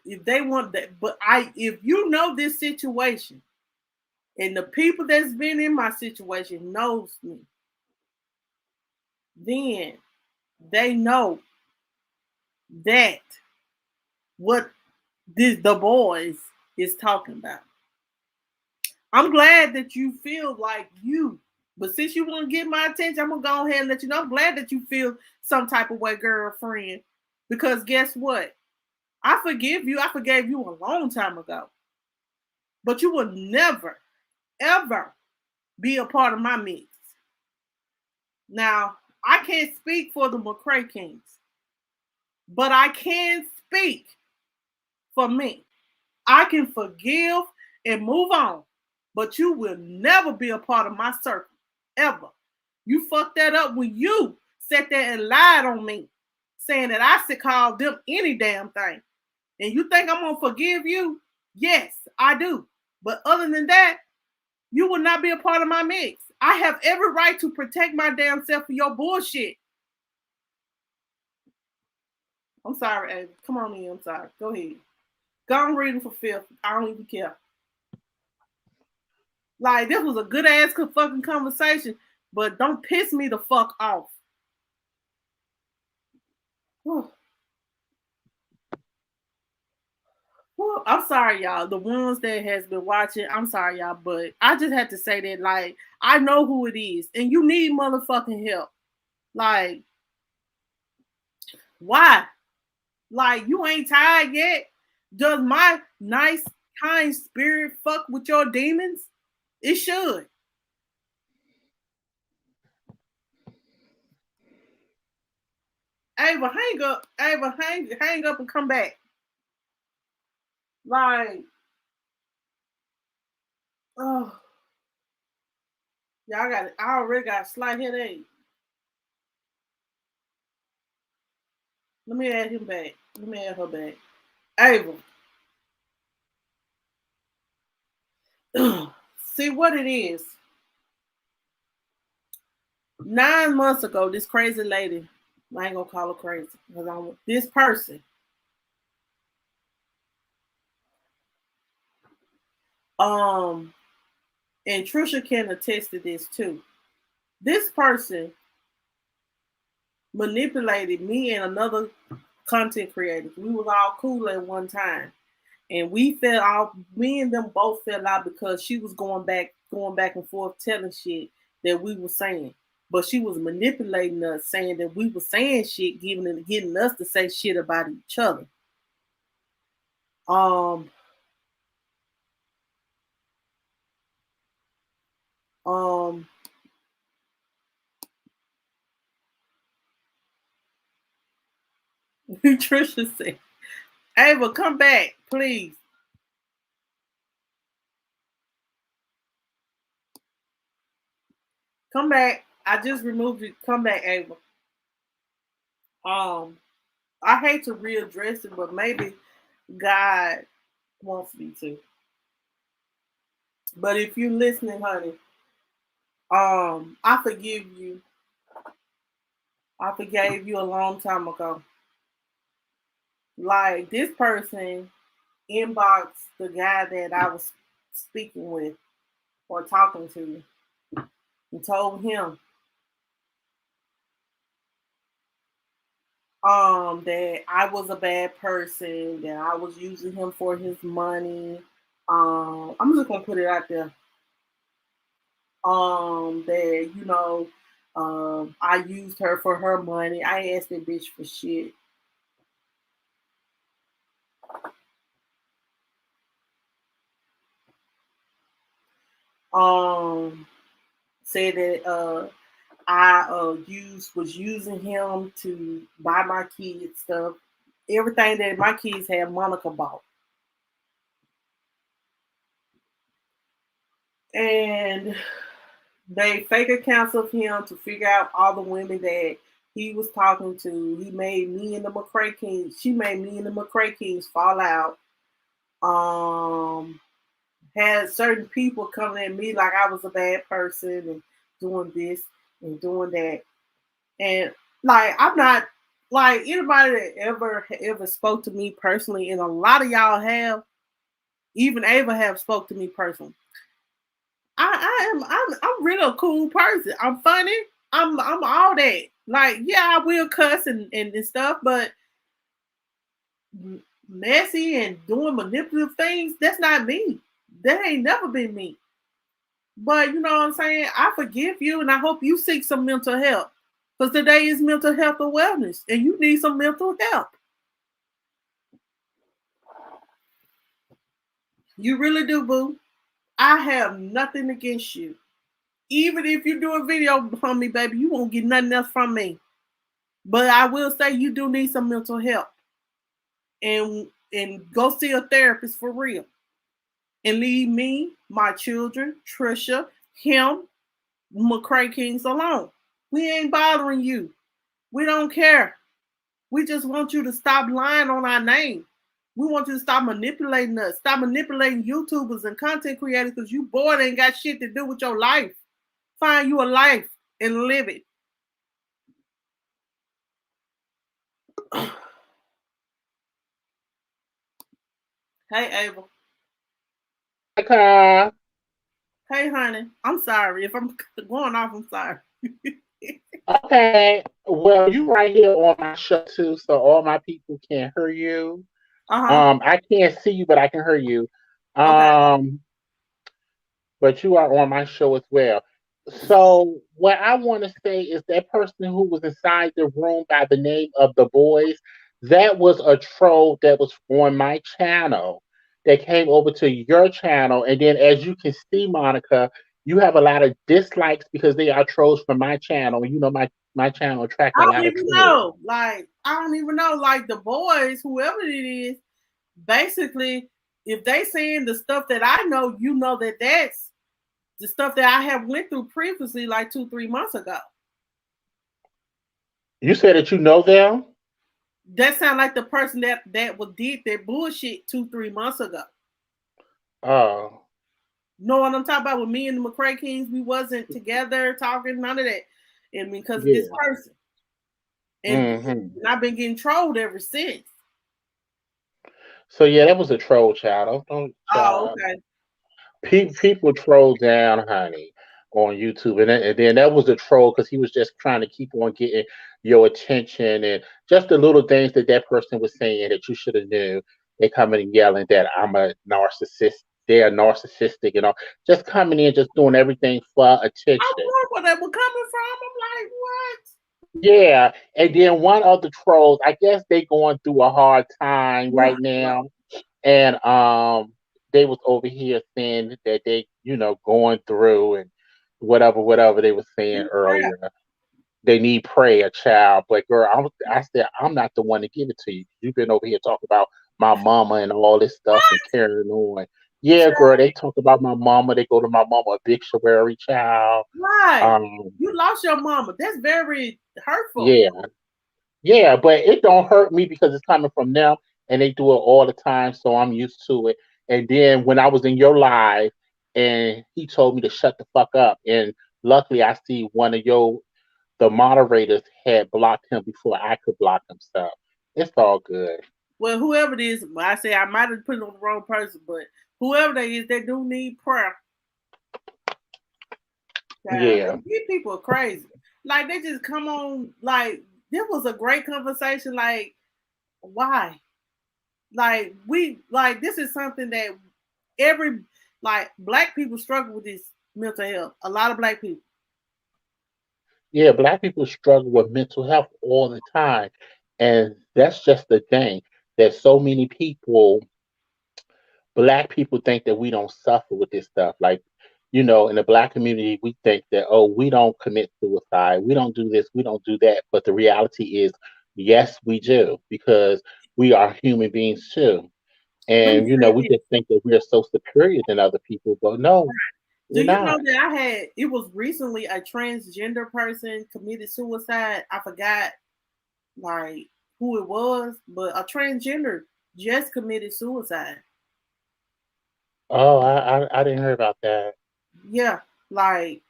if they want that, but if you know this situation, and the people that's been in my situation knows me, then they know that what the boys is talking about. I'm glad that you feel like you, but since you want to get my attention, I'm gonna go ahead and let you know. I'm glad that you feel some type of way, girlfriend, because guess what? I forgive you. I forgave you a long time ago, but you will never, ever be a part of my mix. Now, I can't speak for the McCray Kings, but I can speak for me. I can forgive and move on, but you will never be a part of my circle, ever. You fucked that up when you sat there and lied on me, saying that I should call them any damn thing. And you think I'm gonna forgive you? Yes, I do. But other than that, you will not be a part of my mix. I have every right to protect my damn self for your bullshit. I'm sorry, Ava. Come on in. I'm sorry. Go ahead. Go on reading for fifth. I don't even care. Like, this was a good ass fucking conversation, but don't piss me the fuck off. Whew. Well, I'm sorry, y'all. The ones that has been watching, I'm sorry, y'all, but I just had to say that, like, I know who it is, and you need motherfucking help. Like, why? Like, you ain't tired yet? Does my nice, kind spirit fuck with your demons? It should. Ava, hang up. Ava, hang up and come back. Like, oh, y'all got it. I already got a slight headache. Let me add him back. Let me add her back. Ava. See what it is. 9 months ago, this crazy lady, I ain't gonna call her crazy, because I'm this person. Um, and Trisha can attest to this too. This person manipulated me and another content creator. We was all cool at one time. And we fell out, me and them both fell out because she was going back and forth telling shit that we were saying. But she was manipulating us, saying that we were saying shit, getting us to say shit about each other. Um, um, Trisha said, Ava, come back, please. Come back. I just removed it. Come back, Ava. Um, I hate to readdress it, but maybe God wants me to. But if you're listening, honey, I forgive you. I forgave you a long time ago. Like this person inboxed the guy that I was speaking with or talking to and told him that I was a bad person, that I was using him for his money. I'm just gonna put it out there. That I used her for her money. I asked that bitch for shit. Um Said that I was using him to buy my kids stuff. Everything that my kids had, Monica bought. And they fake accounts of him to figure out all the women that he was talking to. He made me and the McCray Kings. She made me and the McCray Kings fall out. Had certain people coming at me like I was a bad person and doing this and doing that. And like I'm not like anybody that ever spoke to me personally, and a lot of y'all have, even Ava have spoke to me personally. I'm really a cool person. I'm funny. I'm all that. Like, yeah, I will cuss and stuff, but messy and doing manipulative things, that's not me. That ain't never been me. But you know what I'm saying? I forgive you and I hope you seek some mental help. Because today is mental health awareness and you need some mental help. You really do, boo. I have nothing against you. Even if you do a video on me, baby, you won't get nothing else from me. But I will say you do need some mental help. And go see a therapist for real. And leave me, my children, Trisha, him, McCray Kings alone. We ain't bothering you. We don't care. We just want you to stop lying on our name. We want you to stop manipulating us. Stop manipulating YouTubers and content creators because you bored ain't got shit to do with your life. Find you a life and live it. Hey, Ava. Okay. Hey, honey. I'm sorry. If I'm going off, I'm sorry. Okay. Well, you right here on my show too, so all my people can hear you. Uh-huh. I can't see you, but I can hear you. Okay. Um, but you are on my show as well. So what I want to say is that person who was inside the room by the name of the boys, that was a troll that was on my channel that came over to your channel. And then as you can see, Monica, you have a lot of dislikes because they are trolls from my channel. You know, my My channel attract I a don't lot of even kids. know. Like, I don't even know. Like the boys, whoever it is, basically, if they saying the stuff that I know, you know that's the stuff that I have went through previously, like 2-3 months ago. You said that you know them. That sound like the person that did that bullshit 2-3 months ago. Oh, Know what I'm talking about? With me and the McCray Kings, we wasn't together talking, none of that. And because of this yeah. person. And Hmm. I've been getting trolled ever since. So yeah, that was a troll, child. Don't Oh, child. okay. People troll down, honey, on YouTube, and then that was a troll because he was just trying to keep on getting your attention and just the little things that that person was saying that you should have knew. They coming and yelling that I'm a narcissist. They're narcissistic and all. Just coming in, just doing everything for I attention. wonder where they were coming from. I'm like, what? Yeah, and then one of the trolls, I guess they going through a hard time Right, right right. now, and they was over here saying that they going through and whatever they were saying It's crap. earlier. They need prayer, child. But girl, I said I'm not the one to give it to you. You've been over here talking about my mama and all this stuff and What? carrying on. Yeah, girl, they talk about my mama. They go to my mama obituary, child. Right. Um, You lost your mama. That's very hurtful. yeah, yeah, but it don't hurt me because it's coming from them and they do it all the time, so I'm used to it. And then when I was in your live and he told me to shut the fuck up, and luckily I see one of the moderators had blocked him before I could block him, so it's all good. Well, whoever it is, I say I might have put it on the wrong person, but whoever they is, they do need prayer. Child. Yeah. These people are crazy. Like they just come on. Like this was a great conversation. Like why? Like this is something that every like black people struggle with this mental health. A lot of black people. Yeah, black people struggle with mental health all the time. And that's just the thing. There's so many people black people think that we don't suffer with this stuff. Like, in the black community, we think that, oh, we don't commit suicide. We don't do this. We don't do that. But the reality is, yes, we do because we are human beings too. Let me And, say we this. just think that we're so superior than other people. But no, Do we're you know not. that it was recently a transgender person committed suicide? I forgot like who it was, but a transgender just committed suicide. Oh, I didn't hear about that. Yeah, like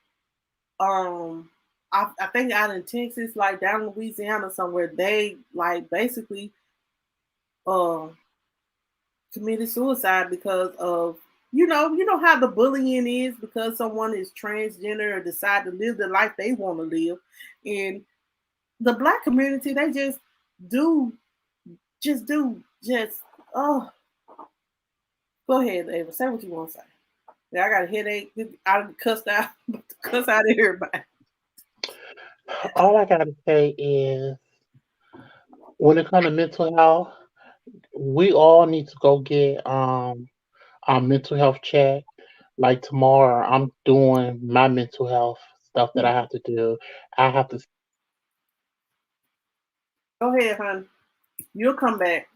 um, I think out in Texas, like down in Louisiana somewhere, they like basically uh committed suicide because of you know how the bullying is because someone is transgender or decide to live the life they want to live. And the black community, they do just oh go ahead, Ava. Say what you want to say. Yeah, I got a headache. I cussed out, cuss out everybody. All I gotta say is, when it comes to mental health, we all need to go get our mental health check. Like tomorrow, I'm doing my mental health stuff that I have to do. I have to. Go ahead, hon. You'll come back.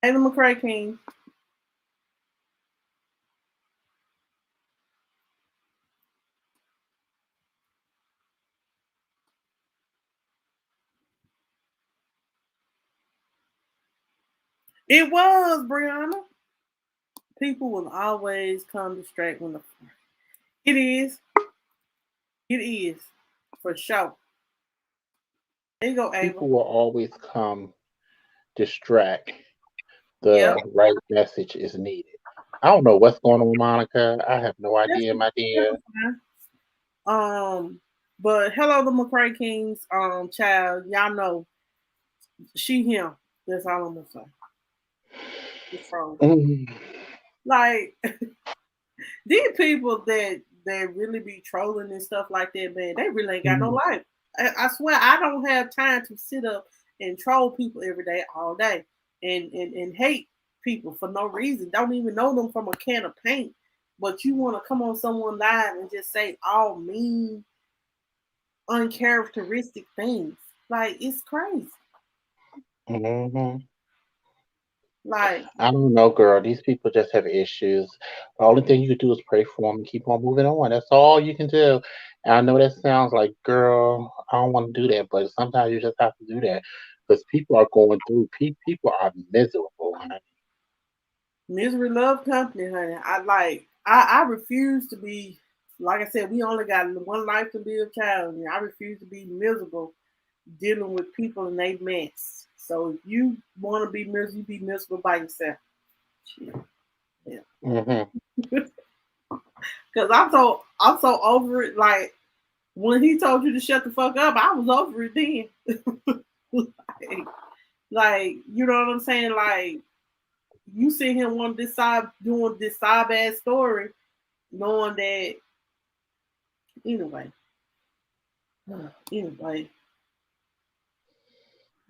Ava McCray King. It was Brianna. People will always come distract when the it is. It is for sure. There you go, Ava. People will always come distract. Yep. The right message is needed. I don't know what's going on, Monica. I have no That's idea, my dear. that's fine. But hello, the McCray Kings. Child, y'all know she him. That's all I'm gonna say. It's wrong. Mm. Like these people that really be trolling and stuff like that, man, they really ain't got no Mm. life. I swear, I don't have time to sit up and troll people every day, all day, and hate people for no reason. Don't even know them from a can of paint, but you want to come on someone live and just say all mean. uncharacteristic things. Like it's crazy. Hmm. Like I don't know, girl. These people just have issues. The only thing you can do is pray for them and keep on moving on. That's all you can do. And I know that sounds like, girl, I don't want to do that, but sometimes you just have to do that because people are going through. People are miserable, honey. misery love company, honey. I refuse to be like I said, we only got one life to live, child, and I refuse to be miserable dealing with people and they mess. So if you want to be miserable, you be miserable by yourself. Shit. Yeah. Hmm. Cause I'm so over it. Like when he told you to shut the fuck up, I was over it then. like, you know what I'm saying? Like you see him on this side doing this side ass story, knowing that anyway. Anyway,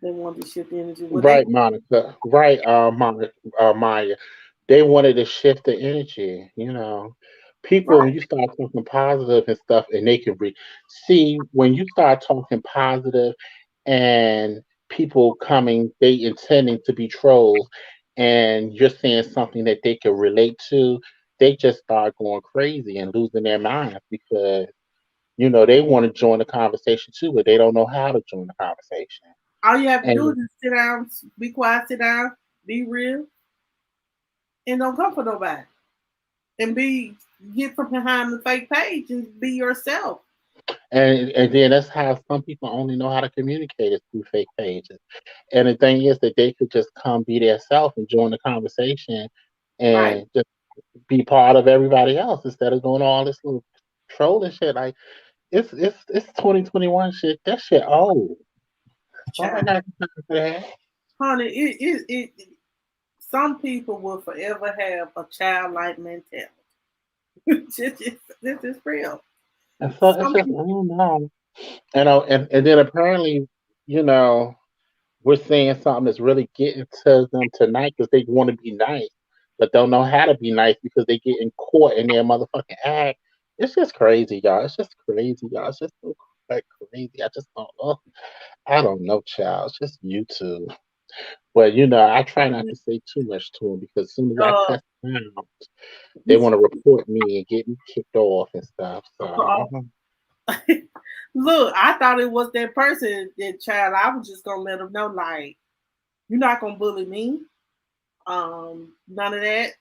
they wanted to shift the energy. Well, they Right, Monica. Right, Monica, Maya. They wanted to shift the energy. People, when right. you start talking positive and stuff, and they can see when you start talking positive and people coming, they intending to be trolls, and you're saying something that they can relate to, they just start going crazy and losing their minds because they want to join the conversation too, but they don't know how to join the conversation. All you have to do And is just sit down, be quiet, sit down, be real, and don't come for nobody. And be get from behind the fake page and be yourself. and then that's how some people only know how to communicate is through fake pages. And the thing is that they could just come be their self and join the conversation Right. and just be part of everybody else instead of doing all this little trolling shit. Like it's 2021 shit. That shit old. Nobody Child. got time for that. Honey, some people will forever have a childlike mentality. This is real. And so it's Some just people, no. And then apparently, you know, we're saying something that's really getting to them tonight because they want to be nice, but don't know how to be nice because they getting caught in their motherfucking act. It's just crazy, y'all. It's just crazy, y'all. It's just so like crazy. I just don't. Oh, I don't know, child. It's just YouTube. But I try not to say too much to them because as soon as I uh, cuss them out, they want to report me and get me kicked off and stuff. So look, I thought it was that person, that child. I was just gonna let them know, like, you're not gonna bully me. None of that.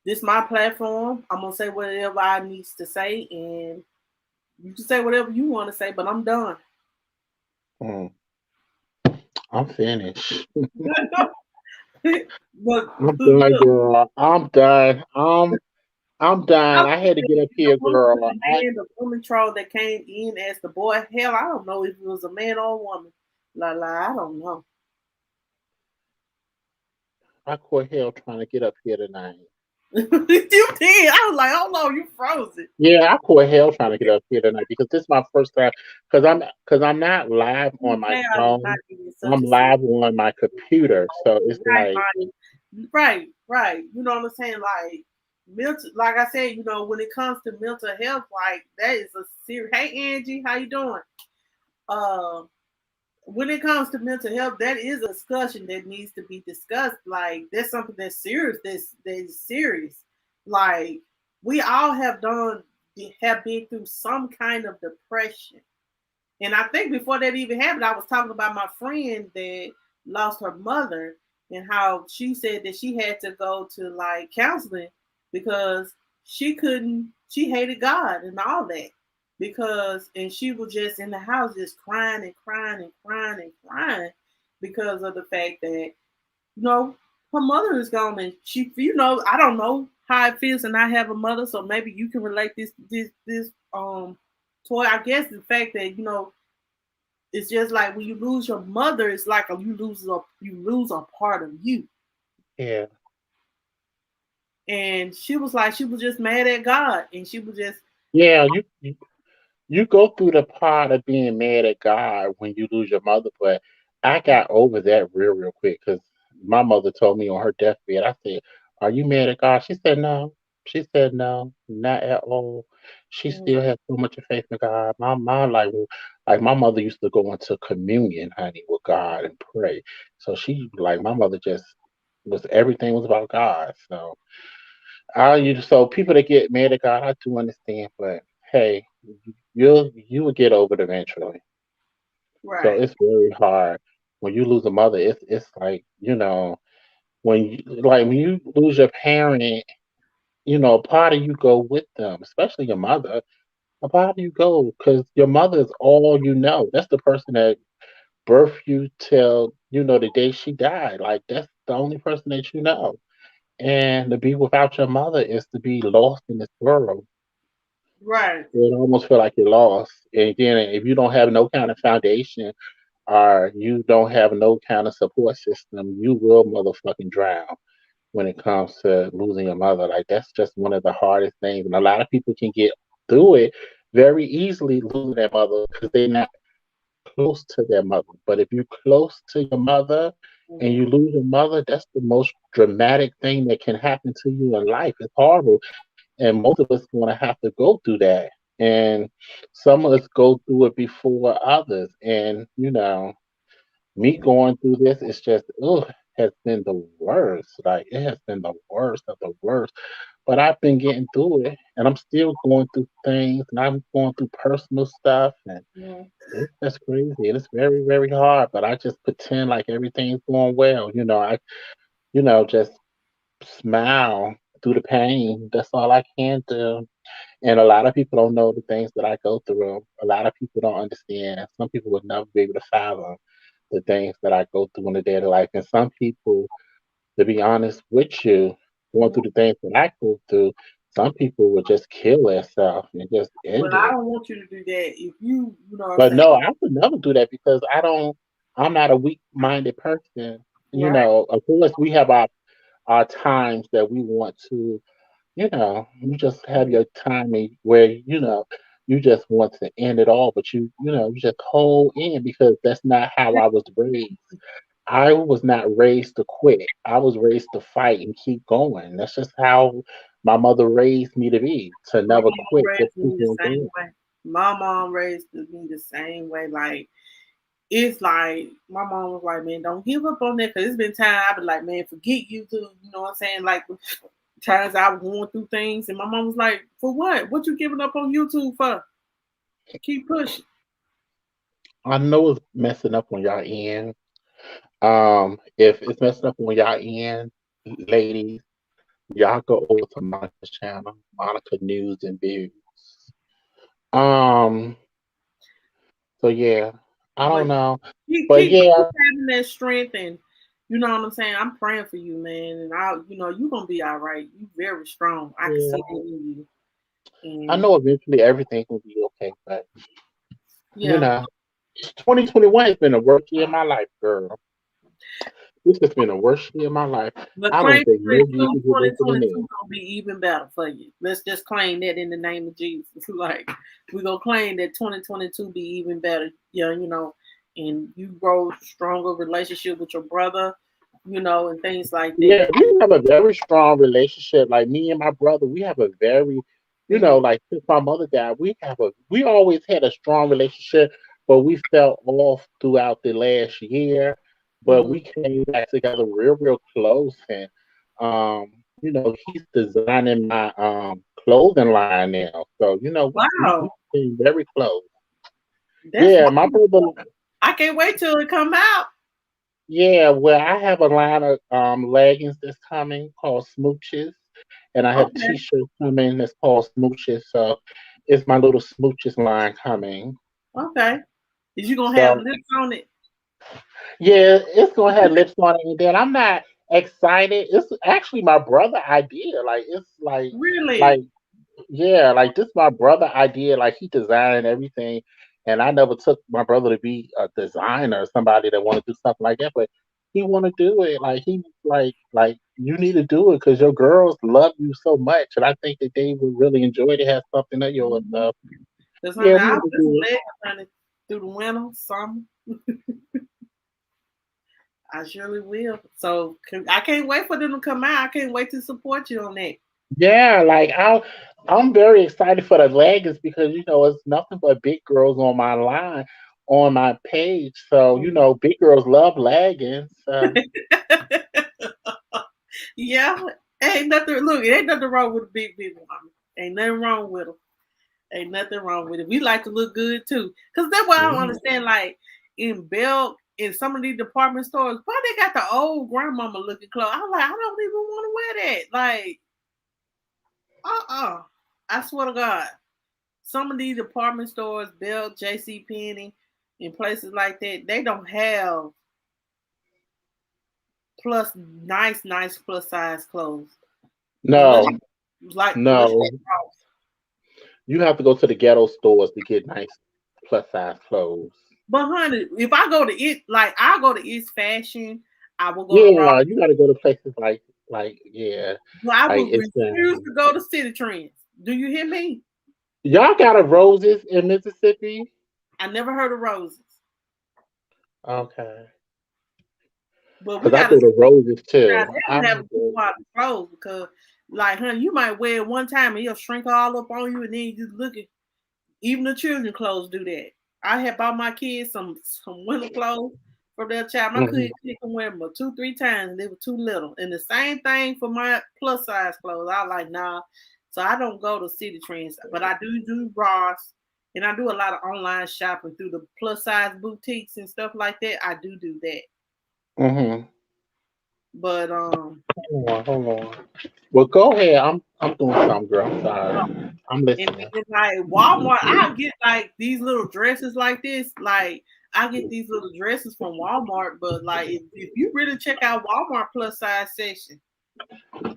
This my platform. I'm gonna say whatever I needs to say, and you can say whatever you want to say, but I'm done. mm, I'm finished. but I'm done, look, girl. I'm done. I'm I done. was I had to get up the here, woman, girl. the man, the woman troll that came in as the boy. Hell, I don't know if it was a man or a woman. I don't know. I caught hell trying to get up here tonight. You did. I was like, hold on, you frozen. Yeah, I caught hell trying to get up here tonight because this is my first time. Because I'm not live on my Chaos is not phone. even such I'm a serious. live on my computer, so it's Right, like, Monty. Right, right. You know what I'm saying? Like mental, like I said, when it comes to mental health, like that is a serious. Hey, Angie, how you doing? Uh, when it comes to mental health, that is a discussion that needs to be discussed. Like that's something that's serious. That's serious. Like we all have been through some kind of depression. And I think before that even happened, I was talking about my friend that lost her mother and how she said that she had to go to like counseling because she hated God and all that. And she was just in the house just crying and crying and crying and crying because of the fact that, her mother is gone and I don't know how it feels to not have a mother, so maybe you can relate this toy. I guess the fact that, it's just like when you lose your mother, it's like you lose a part of you. yeah, And she was just mad at God, and she was just yeah. You go through the part of being mad at God when you lose your mother, but I got over that real quick because my mother told me on her deathbed. I said, "Are you mad at God?" She said, "No." She said no, not at all. She still Mm. has so much faith in God. My mom, like my mother used to go into communion, honey, with God and pray. So she, like my mother, just was everything was about God. So people that get mad at God, I do understand, but hey, you will get over it eventually. So Right. it's very hard when you lose a mother. It's like when you lose your parent, a part of you go with them, especially your mother. A part of you go because your mother is all you know. That's the person that birthed you till the day she died. Like that's the only person that you know. And to be without your mother is to be lost in this world. Right. It almost feel like you're lost. And then if you don't have no kind of foundation or you don't have no kind of support system, you will motherfucking drown when it comes to losing your mother. Like that's just one of the hardest things. And a lot of people can get through it very easily losing their mother because they're not close to their mother. But if you're close to your mother and you Mhm. lose your mother, that's the most dramatic thing that can happen to you in life. It's horrible. And most of us going to have to go through that. And some of us go through it before others. And, me going through this is just, ugh, has been the worst. Like, it has been the worst of the worst. But I've been getting through it. And I'm still going through things. And I'm going through personal stuff. And Mhm. it's just crazy. And it's very, very hard. But I just pretend like everything's going well. Just smile through the pain. That's all I can do. And a lot of people don't know the things that I go through. A lot of people don't understand. Some people would never be able to fathom the things that I go through in a daily life. And some people, to be honest with you, going through the things that I go through, some people would just kill themselves and just Well, end I it. don't want you to do that. If you know what I'm But saying? no, I would never do that because I'm not a weak minded person. Right. Of course we have our times that we want to you just have your timing where, you just want to end it all, but you just hold in because that's not how I was raised. I was not raised to quit. I was raised to fight and keep going. That's just how my mother raised me to be, to My never mom quit, to raised keep me the on same going. way. My mom raised me the same way. Like it's like my mom was like, man, don't give up on that. Cause it's been time I've been like, man, forget you too. You know what I'm saying? Like times I've gone through things, and my mom was like, for what? What you giving up on YouTube for? Keep pushing. I know it's messing up on y'all end. If it's messing up on y'all end, ladies, y'all go over to Monica's channel, Monica News and Views. Um, so yeah, I But don't know. But keep yeah, having that strength, and you know what I'm saying. I'm praying for you, man, and you're gonna be all right. You very strong. I can yeah, see that in you, I and know eventually everything will be okay, but you yeah. know, 2021 has been the worst year of my life, girl. This has been the worst year of my life. But I claim don't think no year 22, could get worse than 2022 this. gonna be even better for you. Let's just claim that in the name of Jesus. Like we gonna claim that 2022 be even better. Yeah, and you grow stronger relationship with your brother, and things like that. Yeah, we have a very strong relationship. Like me and my brother, we have a very, Mhm. like since my mother died, we always had a strong relationship, but we fell off throughout the last year. But Mhm. we came back together real, real close, and he's designing my clothing line now. So we Wow, came very close. that's Yeah, my brother. wonderful. I can't wait till it come out. Yeah, well, I have a line of leggings that's coming called Smooches, and I have Okay, T-shirts coming that's called Smooches. So it's my little Smooches line coming. okay. Is you gonna have So lips on it? yeah, it's gonna have lips on it, and then I'm not excited. It's actually my brother idea. Like it's like Really? yeah, like this my brother idea. Like he designed everything, and I never took my brother to be a designer or somebody that want to do something like that. But he want to do it. Like he like you need to do it because your girls love you so much, and I think that they would really enjoy to have something of yours. Mhm. So Cause yeah, honey, we I need to wear some do it. leggings, honey, through the winter, summer. I surely will. So I can't wait for them to come out. I can't wait to support you on that. Yeah, like I'm very excited for the leggings because it's nothing but big girls on my line on my page. So big girls love leggings. Yeah, ain't nothing. Look, ain't nothing wrong with a big woman. Ain't nothing wrong with them. Ain't nothing wrong with it. We like to look good too, cause that's what I don't Mhm. understand. Like in Belk, in some of these department stores, why they got the old grandmama looking clothes? I'm like, I don't even want to wear that. Like, I swear to God, some of these department stores, Belk, J.C. Penney, in places like that, they don't have plus nice plus size clothes unless No, unless no, you have to go to the ghetto stores to get nice plus size clothes. but honey, if I go to it, like I go to East Fashion, I will go to Ross. Yeah, you got to go to places like yeah, But I like will it's refuse to go to City Trends. Do you hear me? y'all got a Roses in Mississippi. I never heard of roses, Okay, but we because I got to go to Roses now. too. They I don't have don't good go. quality clothes because, like, honey, you might wear it one time and it'll shrink all up on you, and then you just look at. Even the children clothes do that. I had bought my kids some winter clothes for their child. My Mhm. kid can wear them 2-3 times, and they were too little. And the same thing for my plus size clothes. I like nah, so I don't go to City Trends, but I do Ross, and I do a lot of online shopping through the plus size boutiques and stuff like that. I do that, Mhm. but Hold on. Well, go ahead. I'm doing something, girl. I'm sorry. I'm and listening. then like Walmart, I get like these little dresses like this. Like I get these little dresses from Walmart, but like if you really check out Walmart plus size section,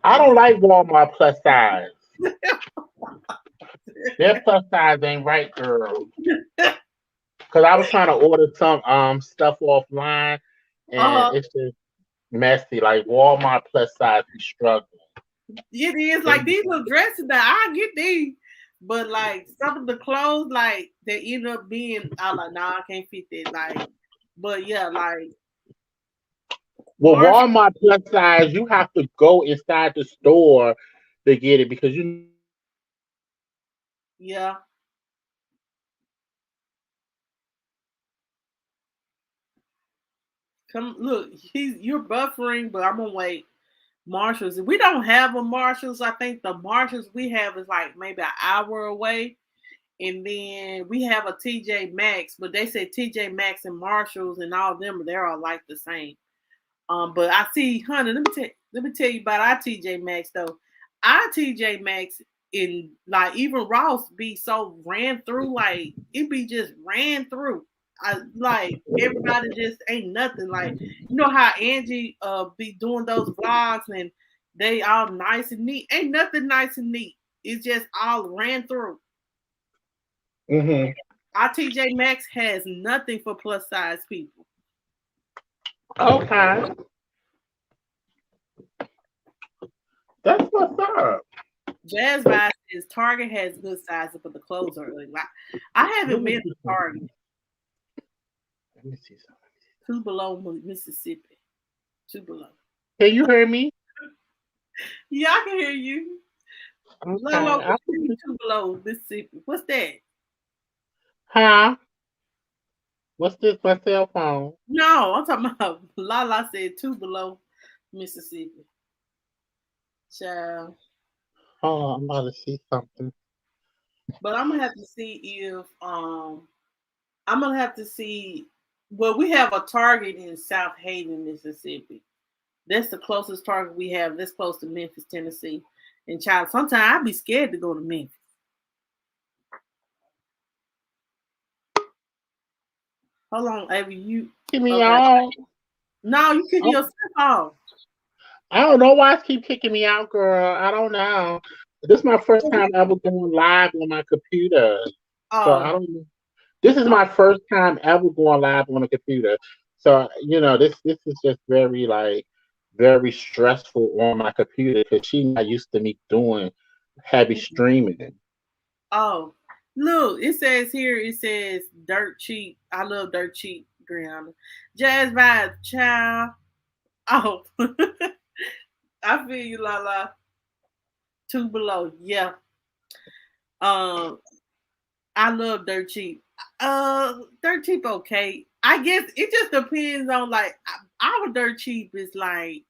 I don't like Walmart plus size. Their plus size ain't right, girl. Cause I was trying to order some stuff offline, and uh it's just messy. Like Walmart plus size be struggling. it is They- like these little dresses that I get these, but like some of the clothes like they end up being I like nah I can't fit that like, but yeah like Well, Marshall Walmart plus size, you have to go inside the store to get it because yeah come look you're buffering but I'm gonna wait. Marshalls. If we don't have a Marshalls, I think the Marshalls we have is like maybe an hour away. And then we have a TJ Maxx, but they say TJ Maxx and Marshalls and all of them, they're all like the same. But I see, honey, let me tell you about our TJ Maxx though. Our TJ Maxx in like even Ross be so ran through, like it be just ran through. I like everybody just ain't nothing. Like you know how Angie be doing those vlogs and they all nice and neat. Ain't nothing nice and neat. It's just all ran through. hmm Our TJ Maxx has nothing for plus size people. okay, that's what's up. Jazz Vibe says Target has good sizes, but the clothes are ugly. Like, I Let haven't me been see to something. Target. Let me see something. Two below Mississippi. Two below. Can you hear me? Yeah, I can hear you. Lolo Okay. was saying two below Mississippi. What's that? Huh? What's this? My cell phone. No, I'm talking about Lala said two below Mississippi. Child. Hold on, I'm about to see something. But I'm gonna have to see if I'm gonna have to see well we have a Target in South Haven, Mississippi. That's the closest Target we have. That's close to Memphis, Tennessee. And child, sometimes I'd be scared to go to Memphis. Hold on, Ava. You Get me okay? out. No, you kick Oh, yourself off. I don't know why it's keep kicking me out, girl. I don't know. This is my first time ever going live on my computer. So I Oh, don't know. This is oh, my first time ever going live on a computer. So this is just very very stressful on my computer because she not used to me doing heavy streaming. oh. Look, it says here. It says dirt cheap. I love dirt cheap ground. Jazz vibe, child. Oh, I feel you, la la. Two Below. Yeah. Um, I love Dirt Cheap. Dirt Cheap, okay. I guess it just depends on like our Dirt Cheap is like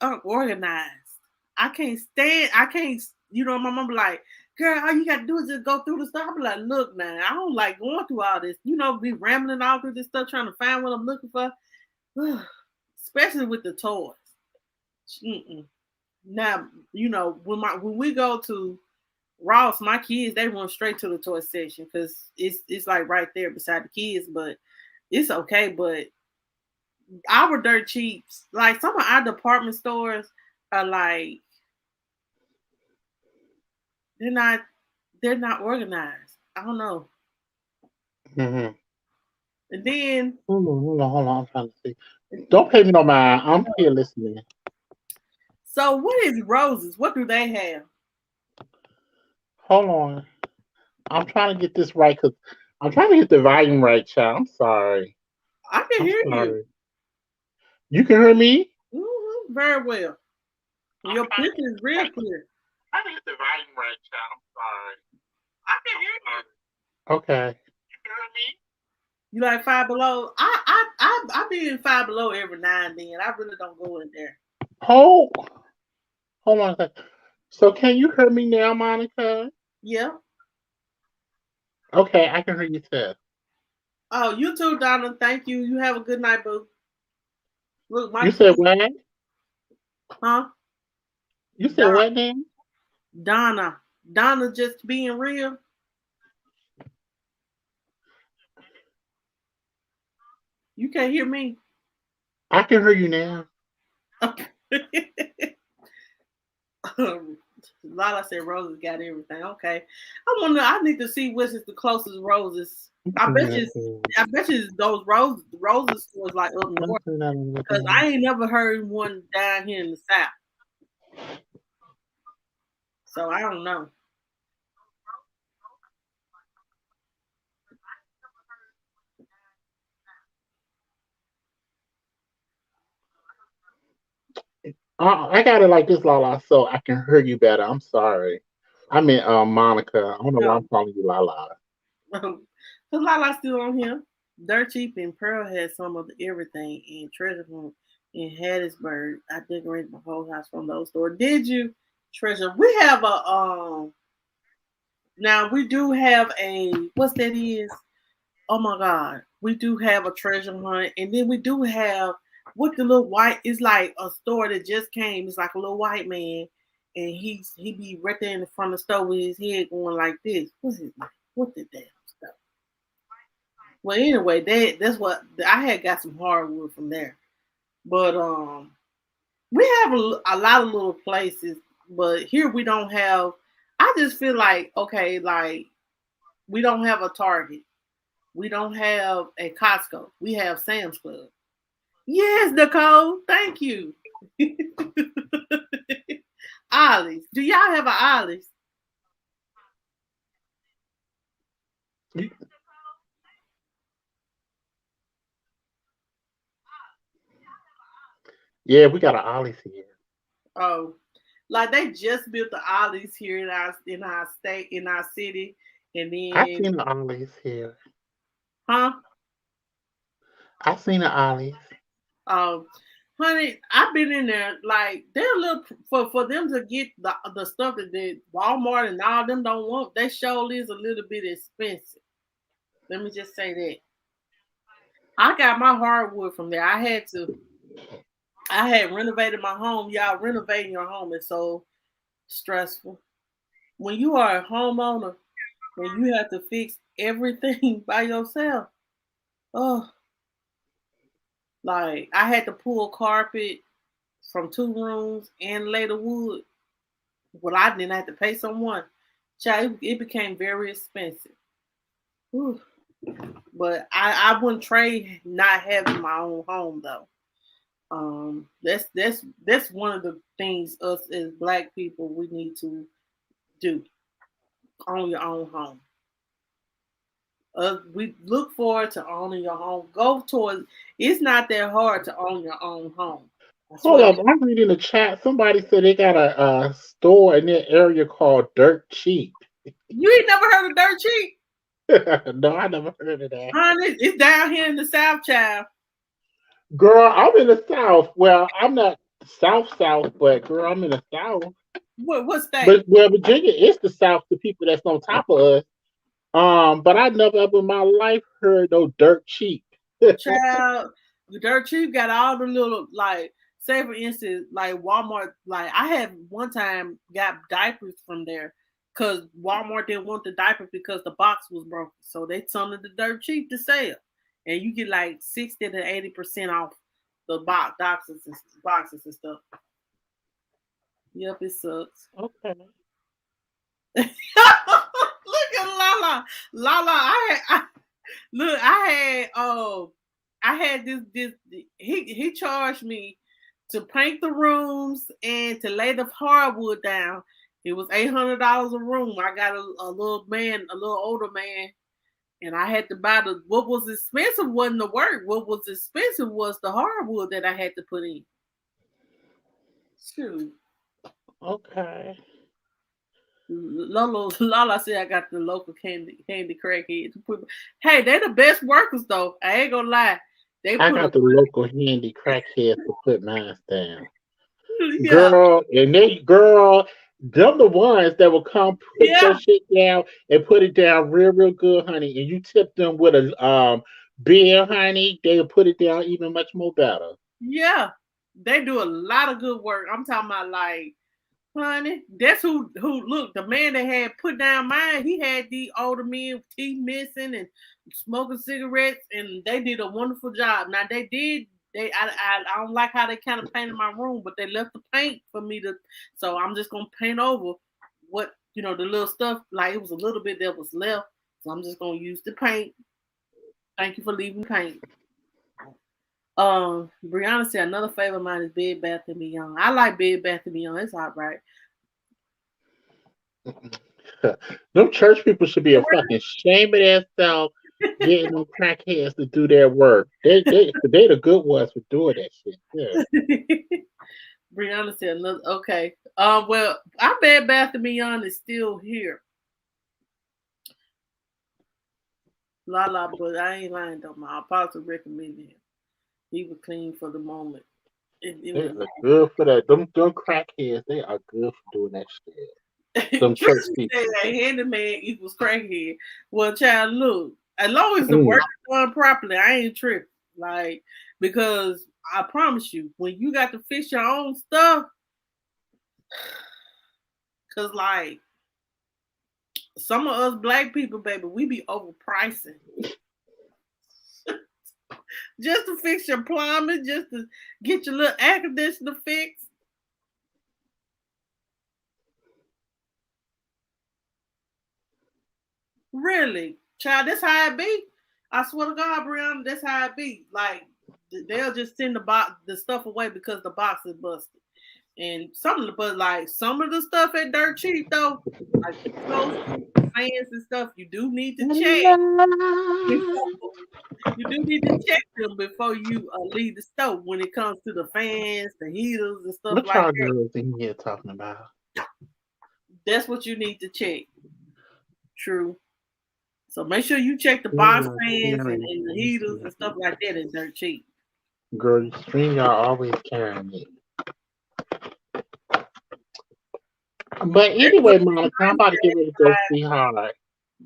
unorganized. I can't stand. I can't. You know, my mom be like, "Girl, all you got to do is just go through the stuff." I be like, "Look, now, I don't like going through all this. You know, be rambling all through this stuff trying to find what I'm looking for, especially with the toys." Mm-mm. Now, you know, when we go to Ross, my kids they run straight to the toy section because it's like right there beside the kids, but it's okay. But our dirt cheaps, like some of our department stores are like they're not they're not organized. I don't know. Mm-hmm. And then Hold on. I'm trying to see. Don't pay me no mind. I'm here listening. so what is roses? What do they have? Hold on. I'm trying to get this right because I'm trying to get the volume right, child. I'm sorry. I can I'm hear you. sorry. You can hear me? Very well. I'm Your trying to picture get is real clear. trying to get the volume right, child. I'm sorry. I can hear you. Okay. You can hear me? You like Five Below? I be in Five Below every now and then. I really don't go in there. Hold, hold on a second. So can you hear me now, Monica? Yeah. Okay, I can hear you too. Oh, you too, Donna. Thank you. You have a good night, boo. Look, my You said kids, what? huh? You said Donna. what name? Donna. Donna just being real. You can't hear me. I can hear you now. Lala said roses got everything. Okay. I need to see which is the closest roses. I bet you I bet you those roses stores like up north. Because I ain't never heard one down here in the south. So I don't know. I got it like this, Lala, so I can hear you better. I'm sorry. I meant Monica. I don't know why No. I'm calling you Lala. Because Lala's still on here. Dirt Cheap and Pearl had some of everything in Treasure Hunt in Hattiesburg. I decorated my whole house from those stores. Did you, Treasure? We have a now we do have a what's that is? Oh my god. We do have a treasure hunt and then we do have what the little white is like a store that just came. It's like a little white man and he be right there in the front of the store with his head going like this. What's his name? What the damn stuff? Well, anyway, that's what I had got some hardwood from there. But we have a lot of little places, but here we don't have. I just feel like okay, like we don't have a Target, we don't have a Costco, we have Sam's Club. Yes, Nicole, thank you. Ollie's, do y'all have a Ollie's? Yeah, we got an Ollie's here. Oh, like they just built the Ollie's here in our state in our city, and I've then seen the Ollie's here. huh? I've seen the Ollie's. Um, honey, I've been in there. Like they're a little for them to get the stuff that Walmart and all them don't want. That show is a little bit expensive. Let me just say that. I got my hardwood from there. I had to. I had renovated my home. Y'all renovating your home is so stressful. When you are a homeowner and you have to fix everything by yourself. Oh, like I had to pull carpet from 2 rooms and lay the wood. Well, I didn't have to pay someone. Child, it became very expensive. Whew. But I wouldn't trade not having my own home though. That's one of the things us as black people we need to do. Own your own home. We look forward to owning your home. Go towards. It's not that hard to own your own home. I Hold swear. up, I'm reading the chat. Somebody said they got a store in that area called Dirt Cheap. You ain't never heard of Dirt Cheap? No, I never heard of that. Honey, it's down here in the South, child. Girl, I'm in the South. Well, I'm not South, but girl, I'm in the South. What But state? well, Virginia is the South to people that's on top of us. But I never ever in my life heard no Dirt Cheap. Child, Dirt Cheap got all the little like. Say for instance, like Walmart. Like I had one time got diapers from there because Walmart didn't want the diapers because the box was broken, so they sold the Dirt Cheap to sell, and you get like 60 to 80% off the boxes and stuff. Yep, it sucks. Okay. Look at Lala. Lala, look, I had this he charged me to paint the rooms and to lay the hardwood down. It was $800 a room. I got a little man, a little older man, and I had to buy what was expensive wasn't the work. What was expensive was the hardwood that I had to put in. Shoot. Okay. Lala said I got the local candy crackhead to put. Hey, they the best workers though. I ain't gonna lie. They I put got a the local handy crackheads to put mine down. yeah, Girl, them the ones that will come put yeah, your shit down and put it down real good, honey. And you tip them with a beer, honey, they'll put it down even much more better. yeah. They do a lot of good work. I'm talking about like, honey. That's who look, the man that had put down mine, he had the older men with teeth missing and smoking cigarettes, and they did a wonderful job. Now I don't like how they kind of painted my room, but they left the paint for me to, so I'm just gonna paint over what the little stuff, like it was a little bit that was left. So I'm just gonna use the paint. Thank you for leaving paint. Brianna said another favorite of mine is Bed Bath and Beyond. I like Bed Bath and Beyond. It's all right. Them church people should be a fucking shame of themselves getting them crackheads to do their work. They the good ones for doing that shit. Yeah. Brianna said another. Okay. Well, I bet Bath and Beyond is still here. But I ain't lying though. My apostle recommended him. He was clean for the moment. It They was are good for that. Them crackheads, they are good for doing that shit. Them church Tracy said people. that handyman equals crackhead. Well, child, look, as long as the work Mm. is done properly, I ain't tripping. Like, because I promise you, when you got to fix your own stuff, cause like some of us black people, baby, we be overpricing just to fix your plumbing, just to get your little air conditioner fixed. Really, child, that's how it be. I swear to God, Brianna, that's how it be. Like they'll just send the stuff away because the box is busted. And some of the stuff at Dirt Cheap though, like the clothes, fans and stuff, you do need to check before you do need to check them before you leave the store when it comes to the fans, the heaters, and stuff What like y'all that. girls in here talking about? That's what you need to check. True. So make sure you check the box Girl, fans and, carrying and the me. heaters and stuff like that at Dirt Cheap. Girl, stream y'all always carrying me. But anyway, Monica, I'm about to get ready to go see hard.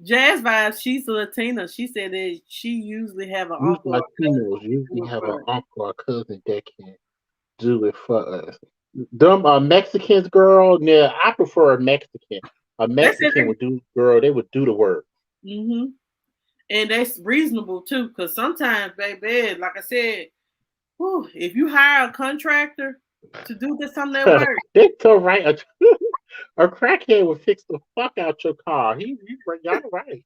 Jazz Vibes, she's a Latina. She said that she usually have an We uncle or Latinos cousin usually do it have for an her. uncle or cousin that can do it for us. Them Mexicans, girl, yeah, I prefer a Mexican. A They said Mexican would do, girl, they would do the work. mm-hmm. And that's reasonable too, because sometimes, baby, like I said, whew, if you hire a contractor to do some of that work, They so right. A crackhead would fix the fuck out your car. Y'all right.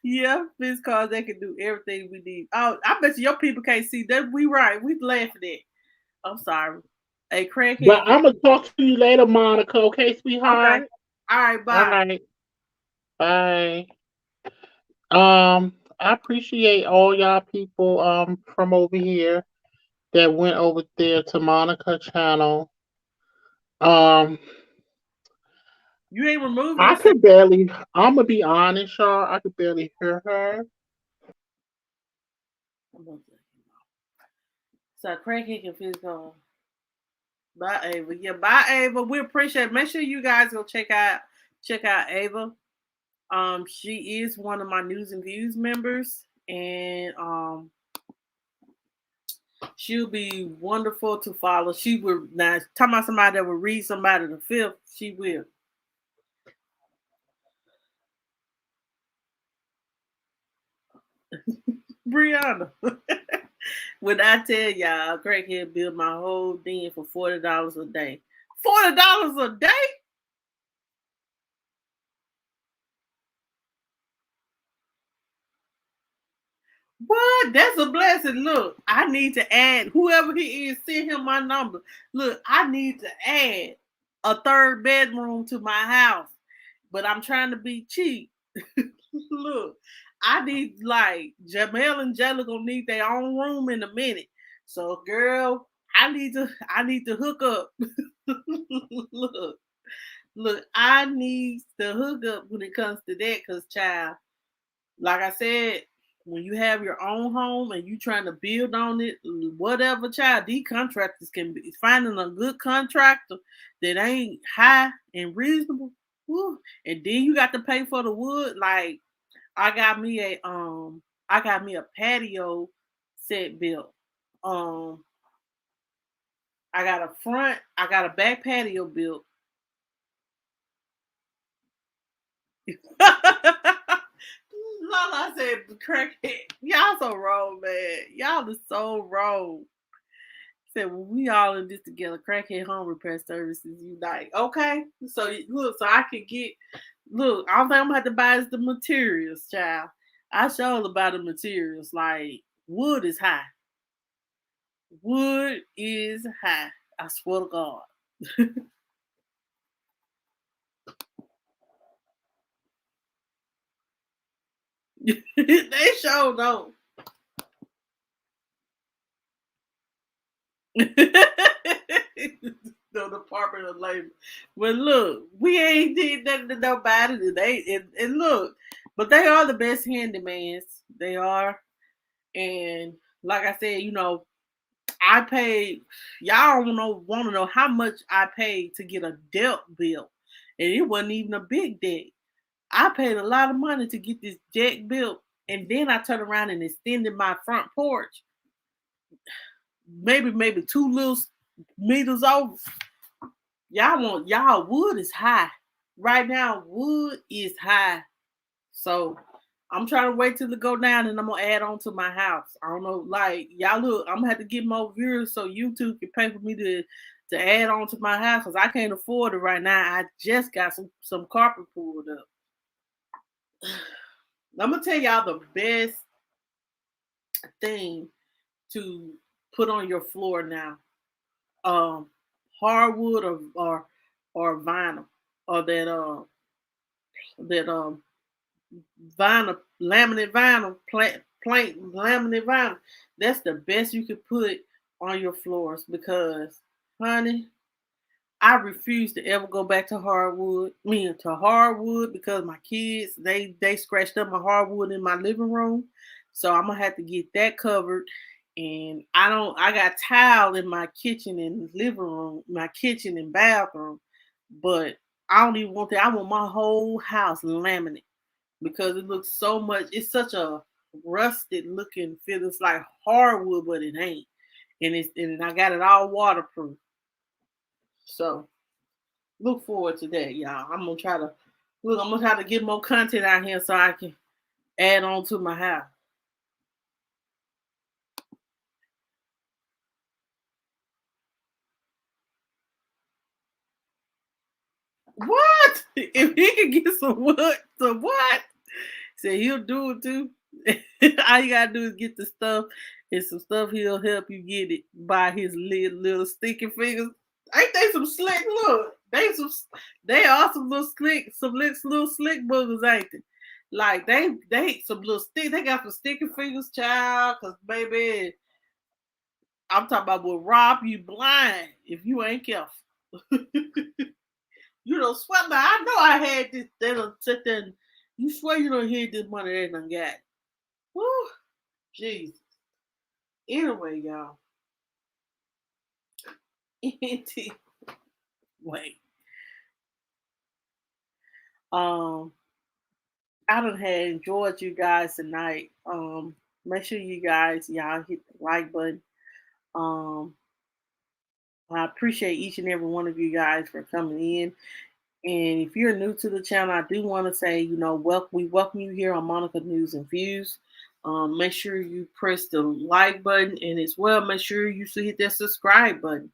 yeah, these cars they can do everything we need. Oh, I bet you your people can't see that. We right, we laughing at. I'm sorry. A But crackhead can. I'm gonna talk to you later, Monica. Okay, Okay. sweetheart. All right. All Bye. right. Bye. I appreciate all y'all people from over here. that went over there to Monica channel. Um, You ain't removed I yourself. could barely. I'm gonna be honest, y'all. I could barely hear her. So crackhead can feel gone. Bye, Ava. Yeah, bye, Ava. We appreciate it. Make sure you guys go check out Ava. She is one of my news and views members, and she'll be wonderful to follow. She will now talking about somebody that will read somebody the fifth. She will. Brianna. When I tell y'all, crackhead built my whole den for $40 a day. $40 a day? What? That's a blessing. Look, I need to add whoever he is, send him my number. Look, I need to add a third bedroom to my house, but I'm trying to be cheap. Look, I need like Jamel and Jella gonna need their own room in a minute. So, girl, I need to hook up. look, look, I need to hook up when it comes to that, cause child, like I said, when you have your own home and you trying to build on it, whatever child, these contractors can be finding a good contractor that ain't high and reasonable. Whew. And then you got to pay for the wood. Like I got me a patio set built. Um I got a back patio built. Lala said, crackhead. Y'all so wrong, man. Y'all is so wrong. Said, well, we all in this together. Crackhead Home Repair Services Unite. Okay. So, look, so I can get, look, all thing I'm going to have to buy is the materials, child. I showed about the materials. Like, wood is high. Wood is high. I swear to God. They sure don't. The Department of Labor. Well, look, we ain't did nothing to nobody today. And look, but they are the best handymans. They are. And like I said, I paid, y'all want to know how much I paid to get a deck built. And it wasn't even a big deck. I paid a lot of money to get this deck built. And then I turned around and extended my front porch. Maybe 2 little meters over. Y'all wood is high. Right now, wood is high. So I'm trying to wait till it go down and I'm gonna add on to my house. I don't know, like y'all look, I'm gonna have to get more viewers so YouTube can pay for me to add on to my house because I can't afford it right now. I just got some carpet pulled up. I'm gonna tell y'all the best thing to put on your floor now. Um Hardwood or vinyl or that vinyl, laminate vinyl, plank laminate vinyl. That's the best you could put on your floors because, honey, I refuse to ever go back to hardwood. To hardwood because my kids they scratched up my hardwood in my living room, so I'm gonna have to get that covered. And I got tile in my kitchen and living room, my kitchen and bathroom, but I don't even want that. I want my whole house laminate because it looks so much. It's such a rusted looking feel. It's like hardwood, but it ain't. And I got it all waterproof. So look forward to that, y'all. I'm gonna try to get more content out here so I can add on to my house. What? If he can get some wood, some what? Say he'll do it too. All you gotta do is get the stuff and some stuff he'll help you get it by his little sticky fingers. Ain't they some slick look? They are some little slick boogers, ain't they? Like they some little stick. They got some sticky fingers, child. Cause baby, I'm talking about will rob you blind if you ain't careful. You don't sweat now. I know I had this. They don't sit there and you swear you don't hear this money they done got. Woo, Jesus. Anyway, y'all. Wait. Um, I done had enjoyed you guys tonight. Make sure you guys y'all hit the like button. Um, I appreciate each and every one of you guys for coming in. And if you're new to the channel, I do want to say, we welcome you here on Monica News and Views. Make sure you press the like button, and as well, make sure you hit that subscribe button.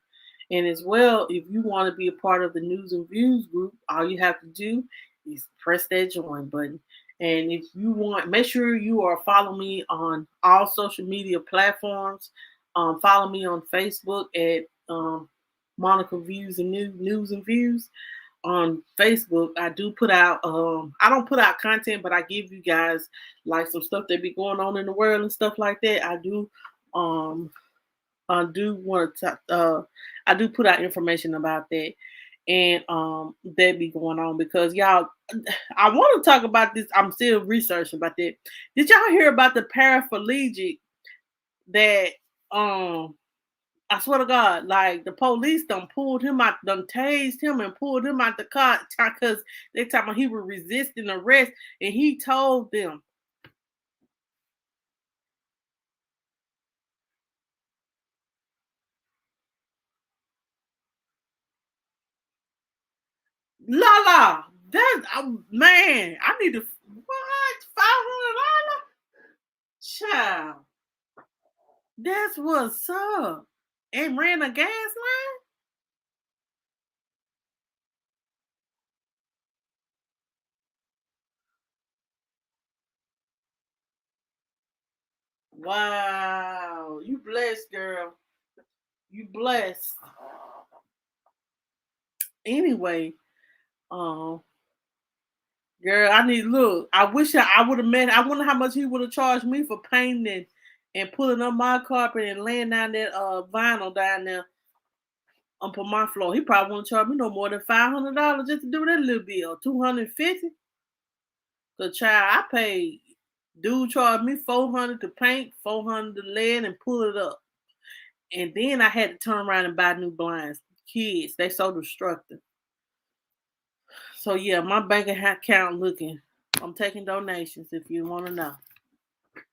And as well, if you want to be a part of the News and Views group, all you have to do is press that join button. And if you want, make sure you are following me on all social media platforms. Follow me on Facebook at Monica Views and News and Views. On Facebook, I do put out I don't put out content, but I give you guys like some stuff that be going on in the world and stuff like that. I do want to I do put out information about that, and that be going on because y'all I want to talk about this. I'm still researching about that. Did y'all hear about the paraplegic that I swear to God, like the police done pulled him out, done tased him and pulled him out the car because they talking about he was resisting arrest, and he told them, "La la, that man, I need to what $500, child. That's what's up." And ran a gas line. Wow, you blessed, girl. You blessed. Anyway, um, girl, I need look. I wish I would have met. I wonder how much he would have charged me for painting and pulling up my carpet and laying down that vinyl down there on my floor. He probably wouldn't charge me no more than $500 just to do that little bit or $250. The child I paid, dude charged me $400 to paint, $400 to lay it and pull it up, and then I had to turn around and buy new blinds. Kids, they so destructive. So yeah, my bank account looking. I'm taking donations if you want to know.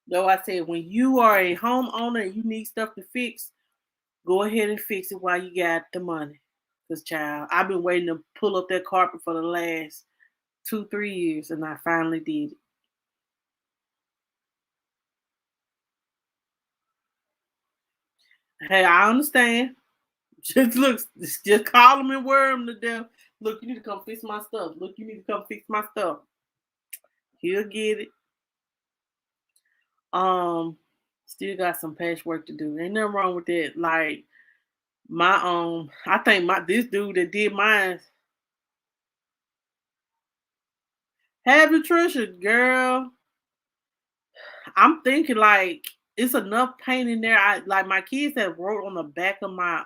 Though I said when you are a homeowner and you need stuff to fix, go ahead and fix it while you got the money. Cause child, I've been waiting to pull up that carpet for the last 2-3 years, and I finally did it. Hey, I understand. Just look, just call him and worm to death. Look, you need to come fix my stuff. Look, you need to come fix my stuff. He'll get it. Um, Still got some patchwork to do. Ain't nothing wrong with that. Like my I think this dude that did mine. Have Patricia, girl. I'm thinking like it's enough paint in there. I like my kids have wrote on the back of my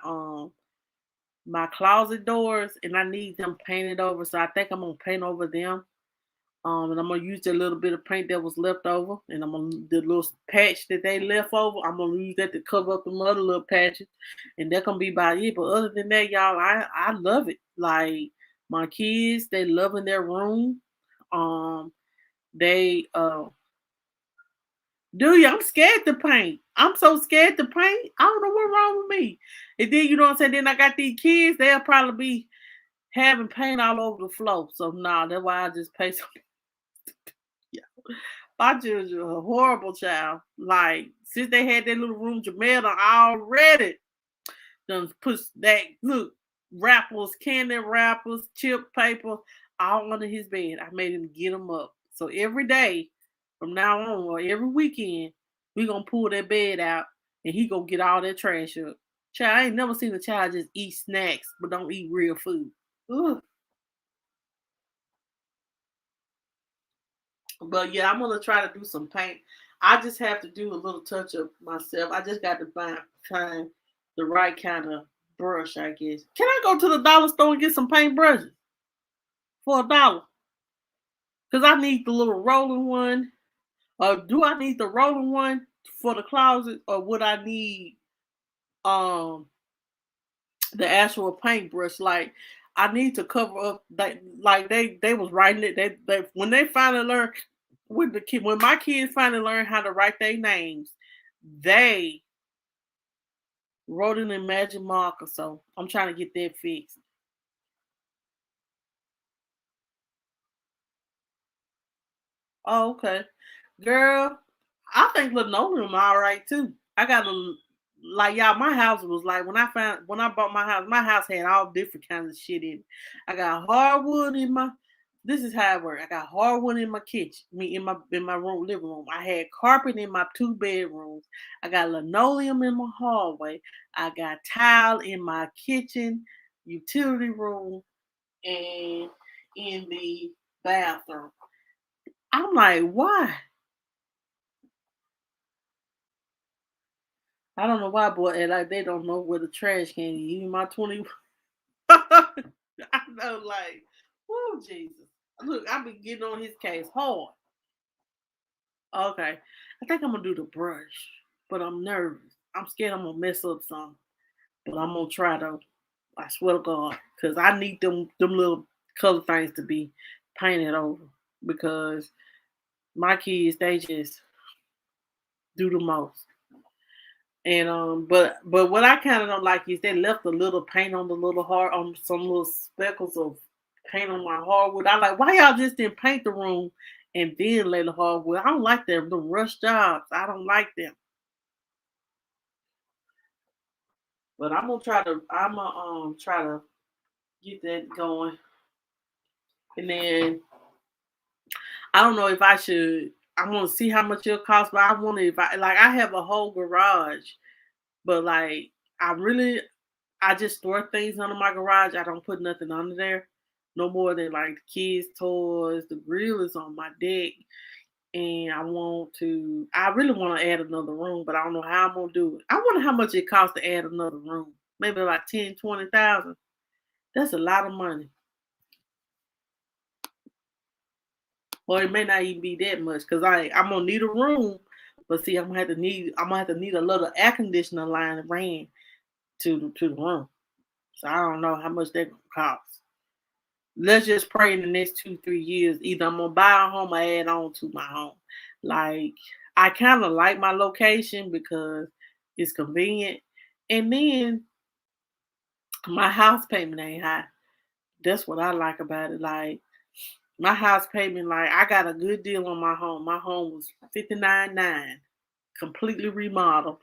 closet doors, and I need them painted over. So I think I'm gonna paint over them. And I'm gonna use the little bit of paint that was left over, and I'm gonna the little patch that they left over. I'm gonna use that to cover up the other little patches, and that gonna be about it. But other than that, y'all, I love it. Like my kids, they love in their room. They do you? I'm scared to paint. I'm so scared to paint. I don't know what's wrong with me. And then you know what I'm saying. Then I got these kids. They'll probably be having paint all over the floor. So nah, that's why I just pay some. Yeah. My children are a horrible child. Like since they had that little room, Jamel done already done put that look wrappers, candy wrappers, chip paper all under his bed. I made him get them up. So every day from now on, or every weekend, we gonna pull that bed out and he gonna get all that trash up. Child, I ain't never seen a child just eat snacks but don't eat real food. Ugh. But yeah, I'm gonna try to do some paint. I just have to do a little touch up myself. I just got to find time the right kind of brush, I guess. Can I go to the dollar store and get some paint brushes for $1? Because I need the little rolling one. Or do I need the rolling one for the closet, or would I need um the actual paintbrush? Like I need to cover up that. Like they was writing it. They when they finally learned with the kid, when my kids finally learned how to write their names, they wrote it in magic marker. So I'm trying to get that fixed. Oh, okay. Girl, I think linoleum all right too. I got a like y'all, my house was like when I bought my house had all different kinds of shit in it. I got hardwood in my this is how it worked. I got hardwood in my kitchen, me in my room, living room. I had carpet in my two bedrooms. I got linoleum in my hallway. I got tile in my kitchen, utility room, and in the bathroom. I'm like, why? I don't know why, boy, and like they don't know where the trash can is. Even my 20 I know, like, oh Jesus. Look, I've been getting on his case hard. Okay. I think I'm gonna do the brush, but I'm nervous. I'm scared I'm gonna mess up something. But I'm gonna try though. I swear to God. Cause I need them little color things to be painted over. Because my kids, they just do the most. And but what I kind of don't like is they left a little paint on the little heart on some little speckles of paint on my hardwood. I like why y'all just didn't paint the room and then lay the hardwood. I don't like them the rush jobs. I don't like them. But I'm gonna try to get that going. And then I don't know if I should I want to see how much it'll cost, but I wonder if I have a whole garage, but like I really I just store things under my garage. I don't put nothing under there. No more than like the kids' toys. The grill is on my deck. And I really want to add another room, but I don't know how I'm gonna do it. I wonder how much it costs to add another room. Maybe like 10, 20,000. That's a lot of money. Or it may not even be that much because I'm gonna need a room, but see I'm gonna have to need a little air conditioner line ran to the room. So I don't know how much that gonna cost. Let's just pray in the next 2, 3 years. Either I'm gonna buy a home or add on to my home. Like I kind of like my location because it's convenient, and then my house payment ain't high. That's what I like about it. Like my house payment, like I got a good deal on my home. My home was 59.9, completely remodeled.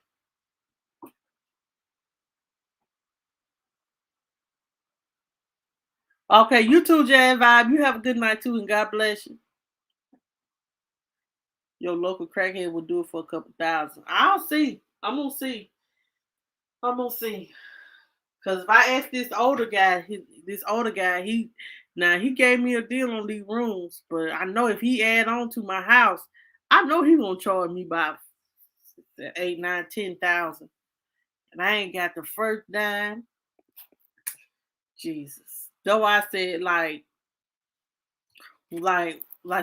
Okay, you too, Jazz Vibe. You have a good night too, and God bless you. Your local crackhead will do it for a couple thousand. I'll see. I'm gonna see. I'm gonna see. Cause if I ask this older guy, he gave me a deal on these rooms, but I know if he add on to my house, I know he gonna charge me about 8, 9, 10,000, and I ain't got the first dime. Jesus. Though I said like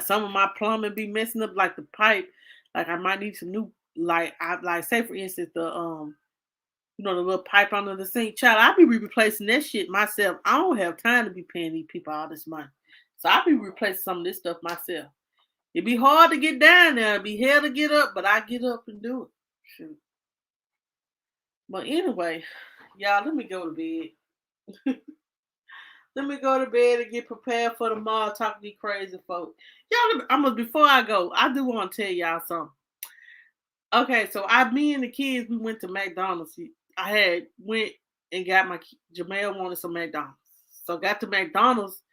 some of my plumbing be messing up, like the pipe, like I might need some new like I like say for instance the little pipe under the sink. Child, I be replacing that shit myself. I don't have time to be paying these people all this money. So I be replacing some of this stuff myself. It'd be hard to get down there. It'd be hell to get up, but I get up and do it. Shoot. But anyway, y'all, let me go to bed. Let me go to bed and get prepared for tomorrow talking to these crazy folks. Y'all, before I go, I do want to tell y'all something. Okay, so me and the kids, we went to McDonald's. I had went and got Jamel wanted some McDonald's. So got to McDonald's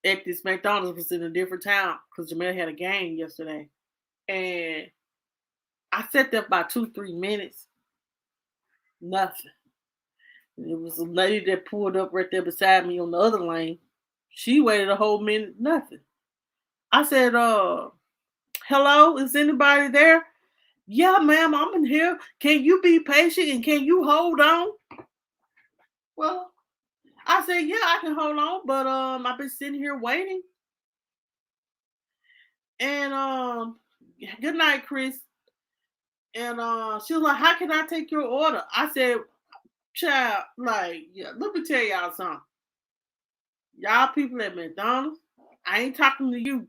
at this McDonald's was in a different town because Jamel had a game yesterday. And I sat there about 2, 3 minutes, nothing. It was a lady that pulled up right there beside me on the other lane. She waited a whole minute, nothing. I said, hello, is anybody there? Yeah, ma'am, I'm in here. Can you be patient and can you hold on? Well, I said, yeah, I can hold on, but I've been sitting here waiting. And good night, Chris. And she was like, how can I take your order? I said, child, like, yeah, let me tell y'all something. Y'all people at McDonald's, I ain't talking to you,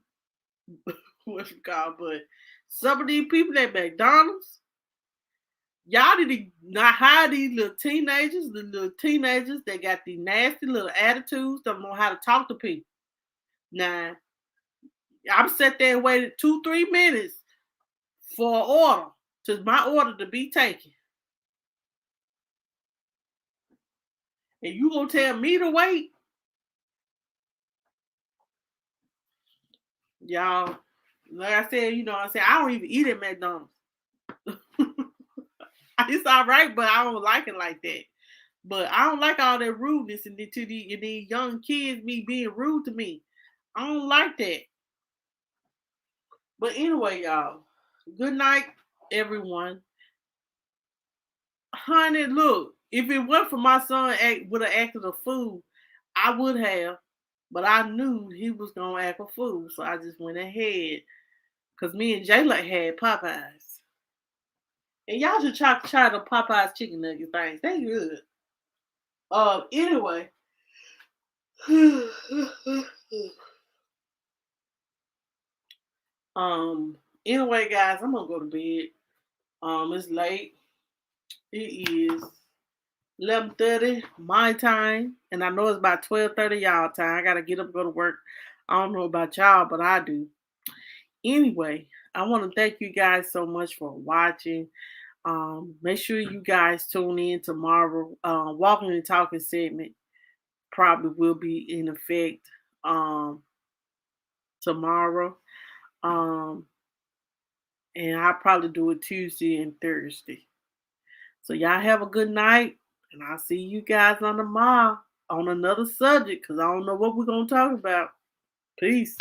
what you call, but some of these people at McDonald's, y'all need to not hire these the little teenagers that got these nasty little attitudes, don't know how to talk to people. Now, I'm sat there and waited 2-3 minutes for an order, to my order to be taken. And you gonna tell me to wait? Y'all, like I said, I don't even eat at McDonald's. It's all right, but I don't like it like that. But I don't like all that rudeness and these young kids me being rude to me. I don't like that. But anyway, y'all, good night, everyone. Honey, look, if it wasn't for my son would have acted a fool, I would have. But I knew he was gonna act a fool, so I just went ahead. Cause me and Jayla had Popeyes. And y'all should try the Popeyes chicken nugget things. They good. Anyway. Anyway, guys, I'm gonna go to bed. It's late. It is 11:30 my time, and I know it's about 12:30 y'all time. I gotta get up and go to work. I don't know about y'all, but I do. Anyway, I want to thank you guys so much for watching. Make sure you guys tune in tomorrow. Walking and Talking segment probably will be in effect tomorrow. And I'll probably do it Tuesday and Thursday. So y'all have a good night, and I'll see you guys on tomorrow on another subject, because I don't know what we're going to talk about. Peace.